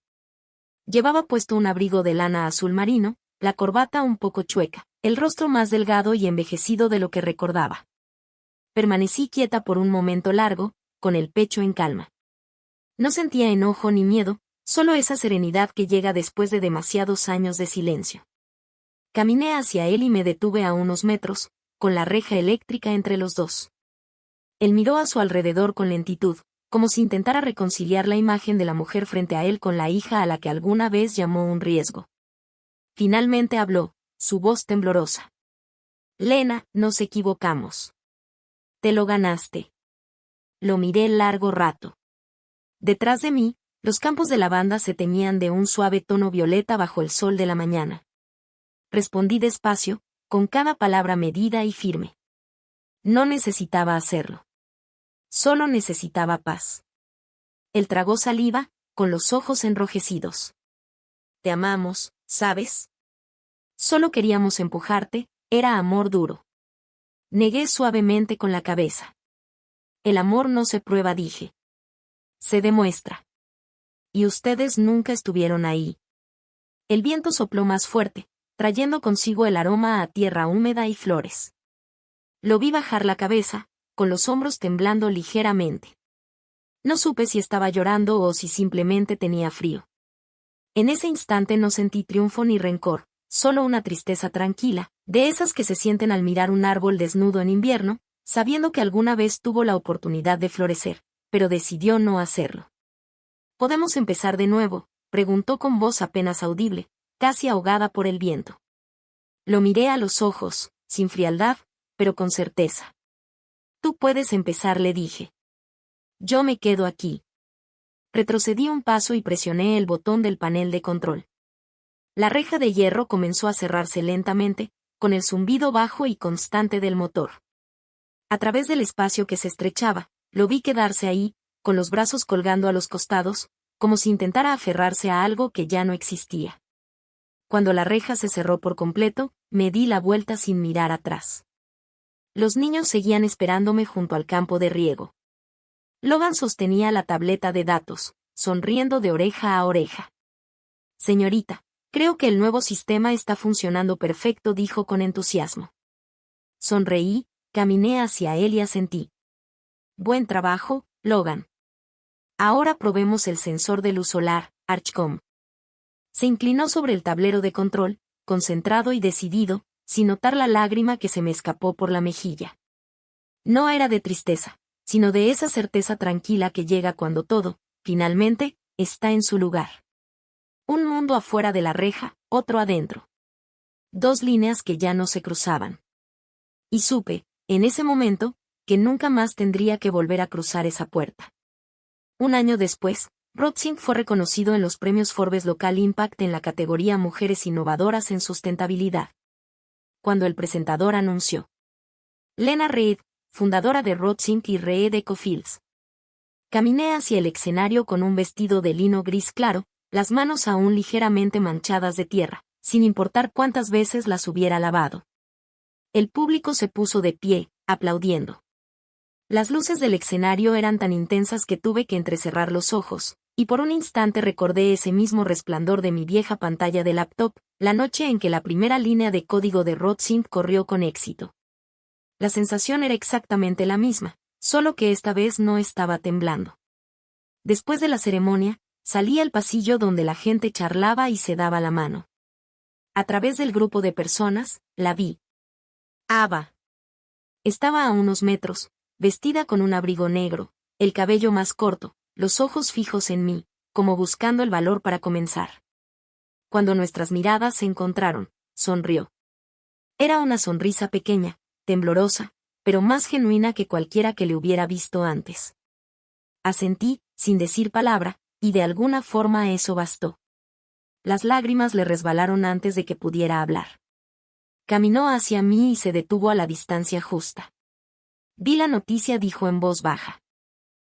Llevaba puesto un abrigo de lana azul marino, la corbata un poco chueca, el rostro más delgado y envejecido de lo que recordaba. Permanecí quieta por un momento largo, con el pecho en calma. No sentía enojo ni miedo, solo esa serenidad que llega después de demasiados años de silencio. Caminé hacia él y me detuve a unos metros, con la reja eléctrica entre los dos. Él miró a su alrededor con lentitud, como si intentara reconciliar la imagen de la mujer frente a él con la hija a la que alguna vez llamó un riesgo. Finalmente habló, su voz temblorosa. Lena, nos equivocamos. Te lo ganaste. Lo miré largo rato. Detrás de mí, los campos de lavanda se teñían de un suave tono violeta bajo el sol de la mañana. Respondí despacio, con cada palabra medida y firme. No necesitaba hacerlo. Solo necesitaba paz. Él tragó saliva, con los ojos enrojecidos. Te amamos, ¿sabes? Solo queríamos empujarte, era amor duro. Negué suavemente con la cabeza. El amor no se prueba, dije. Se demuestra. Y ustedes nunca estuvieron ahí. El viento sopló más fuerte, trayendo consigo el aroma a tierra húmeda y flores. Lo vi bajar la cabeza, con los hombros temblando ligeramente. No supe si estaba llorando o si simplemente tenía frío. En ese instante no sentí triunfo ni rencor, solo una tristeza tranquila, de esas que se sienten al mirar un árbol desnudo en invierno, sabiendo que alguna vez tuvo la oportunidad de florecer, pero decidió no hacerlo. ¿Podemos empezar de nuevo?, preguntó con voz apenas audible, casi ahogada por el viento. Lo miré a los ojos, sin frialdad, pero con certeza. Tú puedes empezar, le dije. Yo me quedo aquí. Retrocedí un paso y presioné el botón del panel de control. La reja de hierro comenzó a cerrarse lentamente, con el zumbido bajo y constante del motor. A través del espacio que se estrechaba, lo vi quedarse ahí, con los brazos colgando a los costados, como si intentara aferrarse a algo que ya no existía. Cuando la reja se cerró por completo, me di la vuelta sin mirar atrás. Los niños seguían esperándome junto al campo de riego. Logan sostenía la tableta de datos, sonriendo de oreja a oreja. Señorita, creo que el nuevo sistema está funcionando perfecto, dijo con entusiasmo. Sonreí, caminé hacia él y asentí. Buen trabajo, Logan. Ahora probemos el sensor de luz solar, Archcom. Se inclinó sobre el tablero de control, concentrado y decidido, sin notar la lágrima que se me escapó por la mejilla. No era de tristeza, sino de esa certeza tranquila que llega cuando todo, finalmente, está en su lugar. Un mundo afuera de la reja, otro adentro. Dos líneas que ya no se cruzaban. Y supe, en ese momento, que nunca más tendría que volver a cruzar esa puerta. Un año después, Rodsink fue reconocido en los premios Forbes Local Impact en la categoría Mujeres Innovadoras en Sustentabilidad. Cuando el presentador anunció. Lena Reed, fundadora de Rodsink y Reed Ecofields. Caminé hacia el escenario con un vestido de lino gris claro, las manos aún ligeramente manchadas de tierra, sin importar cuántas veces las hubiera lavado. El público se puso de pie, aplaudiendo. Las luces del escenario eran tan intensas que tuve que entrecerrar los ojos, y por un instante recordé ese mismo resplandor de mi vieja pantalla de laptop, la noche en que la primera línea de código de Rodsink corrió con éxito. La sensación era exactamente la misma, solo que esta vez no estaba temblando. Después de la ceremonia, salí al pasillo donde la gente charlaba y se daba la mano. A través del grupo de personas, la vi. Ava. Estaba a unos metros, vestida con un abrigo negro, el cabello más corto, los ojos fijos en mí, como buscando el valor para comenzar. Cuando nuestras miradas se encontraron, sonrió. Era una sonrisa pequeña, temblorosa, pero más genuina que cualquiera que le hubiera visto antes. Asentí, sin decir palabra, y de alguna forma eso bastó. Las lágrimas le resbalaron antes de que pudiera hablar. Caminó hacia mí y se detuvo a la distancia justa. Vi la noticia, dijo en voz baja.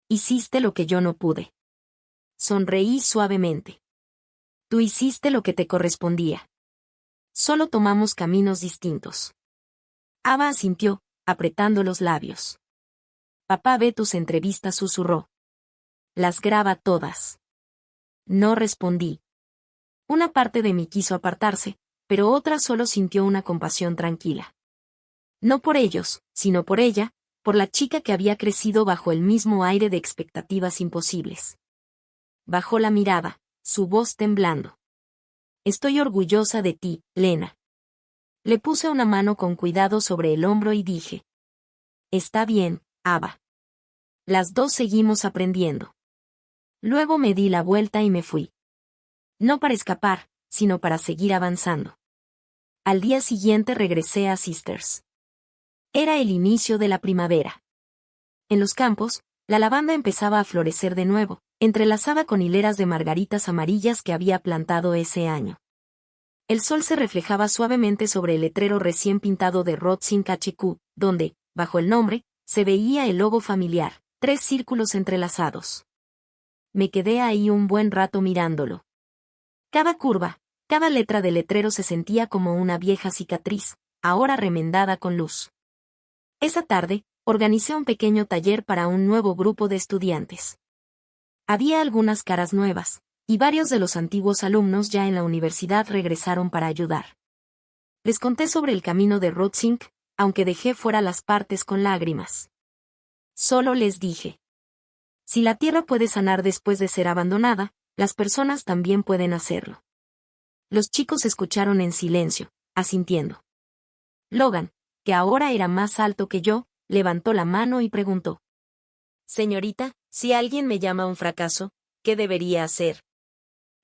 Hiciste lo que yo no pude. Sonreí suavemente. Tú hiciste lo que te correspondía. Solo tomamos caminos distintos. Ava asintió, apretando los labios. Papá ve tus entrevistas, susurró. Las graba todas. No respondí. Una parte de mí quiso apartarse, pero otra solo sintió una compasión tranquila. No por ellos, sino por ella, por la chica que había crecido bajo el mismo aire de expectativas imposibles. Bajó la mirada, su voz temblando. Estoy orgullosa de ti, Lena. Le puse una mano con cuidado sobre el hombro y dije. Está bien, Ava. Las dos seguimos aprendiendo. Luego me di la vuelta y me fui. No para escapar, sino para seguir avanzando. Al día siguiente regresé a Sisters. Era el inicio de la primavera. En los campos, la lavanda empezaba a florecer de nuevo, entrelazada con hileras de margaritas amarillas que había plantado ese año. El sol se reflejaba suavemente sobre el letrero recién pintado de Rodsink HQ, donde, bajo el nombre, se veía el logo familiar, 3 círculos entrelazados. Me quedé ahí un buen rato mirándolo. Cada curva, cada letra del letrero se sentía como una vieja cicatriz, ahora remendada con luz. Esa tarde, organicé un pequeño taller para un nuevo grupo de estudiantes. Había algunas caras nuevas, y varios de los antiguos alumnos ya en la universidad regresaron para ayudar. Les conté sobre el camino de Rodsink, aunque dejé fuera las partes con lágrimas. Solo les dije. Si la tierra puede sanar después de ser abandonada, las personas también pueden hacerlo. Los chicos escucharon en silencio, asintiendo. Logan, que ahora era más alto que yo, levantó la mano y preguntó. Señorita, si alguien me llama un fracaso, ¿qué debería hacer?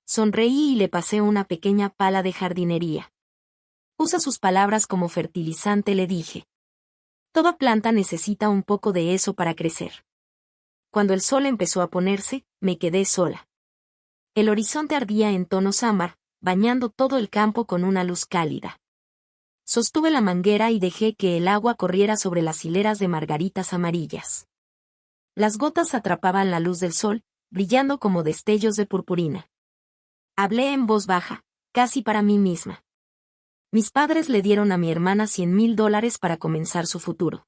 Sonreí y le pasé una pequeña pala de jardinería. Usa sus palabras como fertilizante, le dije. Toda planta necesita un poco de eso para crecer. Cuando el sol empezó a ponerse, me quedé sola. El horizonte ardía en tonos ámbar, bañando todo el campo con una luz cálida. Sostuve la manguera y dejé que el agua corriera sobre las hileras de margaritas amarillas. Las gotas atrapaban la luz del sol, brillando como destellos de purpurina. Hablé en voz baja, casi para mí misma. Mis padres le dieron a mi hermana $100,000 para comenzar su futuro.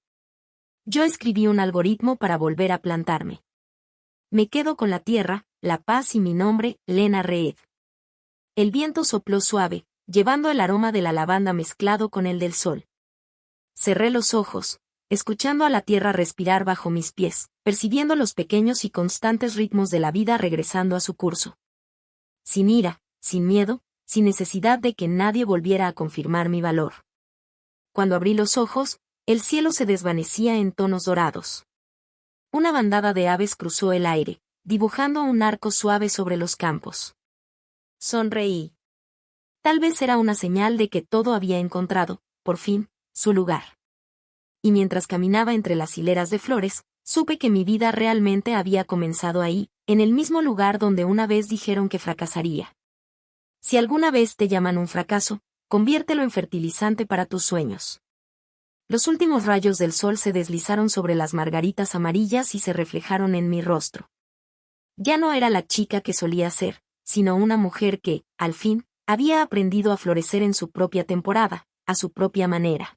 Yo escribí un algoritmo para volver a plantarme. Me quedo con la tierra, la paz y mi nombre, Lena Reed. El viento sopló suave, llevando el aroma de la lavanda mezclado con el del sol. Cerré los ojos, escuchando a la tierra respirar bajo mis pies, percibiendo los pequeños y constantes ritmos de la vida regresando a su curso. Sin ira, sin miedo, sin necesidad de que nadie volviera a confirmar mi valor. Cuando abrí los ojos, el cielo se desvanecía en tonos dorados. Una bandada de aves cruzó el aire, dibujando un arco suave sobre los campos. Sonreí. Tal vez era una señal de que todo había encontrado, por fin, su lugar. Y mientras caminaba entre las hileras de flores, supe que mi vida realmente había comenzado ahí, en el mismo lugar donde una vez dijeron que fracasaría. Si alguna vez te llaman un fracaso, conviértelo en fertilizante para tus sueños. Los últimos rayos del sol se deslizaron sobre las margaritas amarillas y se reflejaron en mi rostro. Ya no era la chica que solía ser, sino una mujer que, al fin, había aprendido a florecer en su propia temporada, a su propia manera.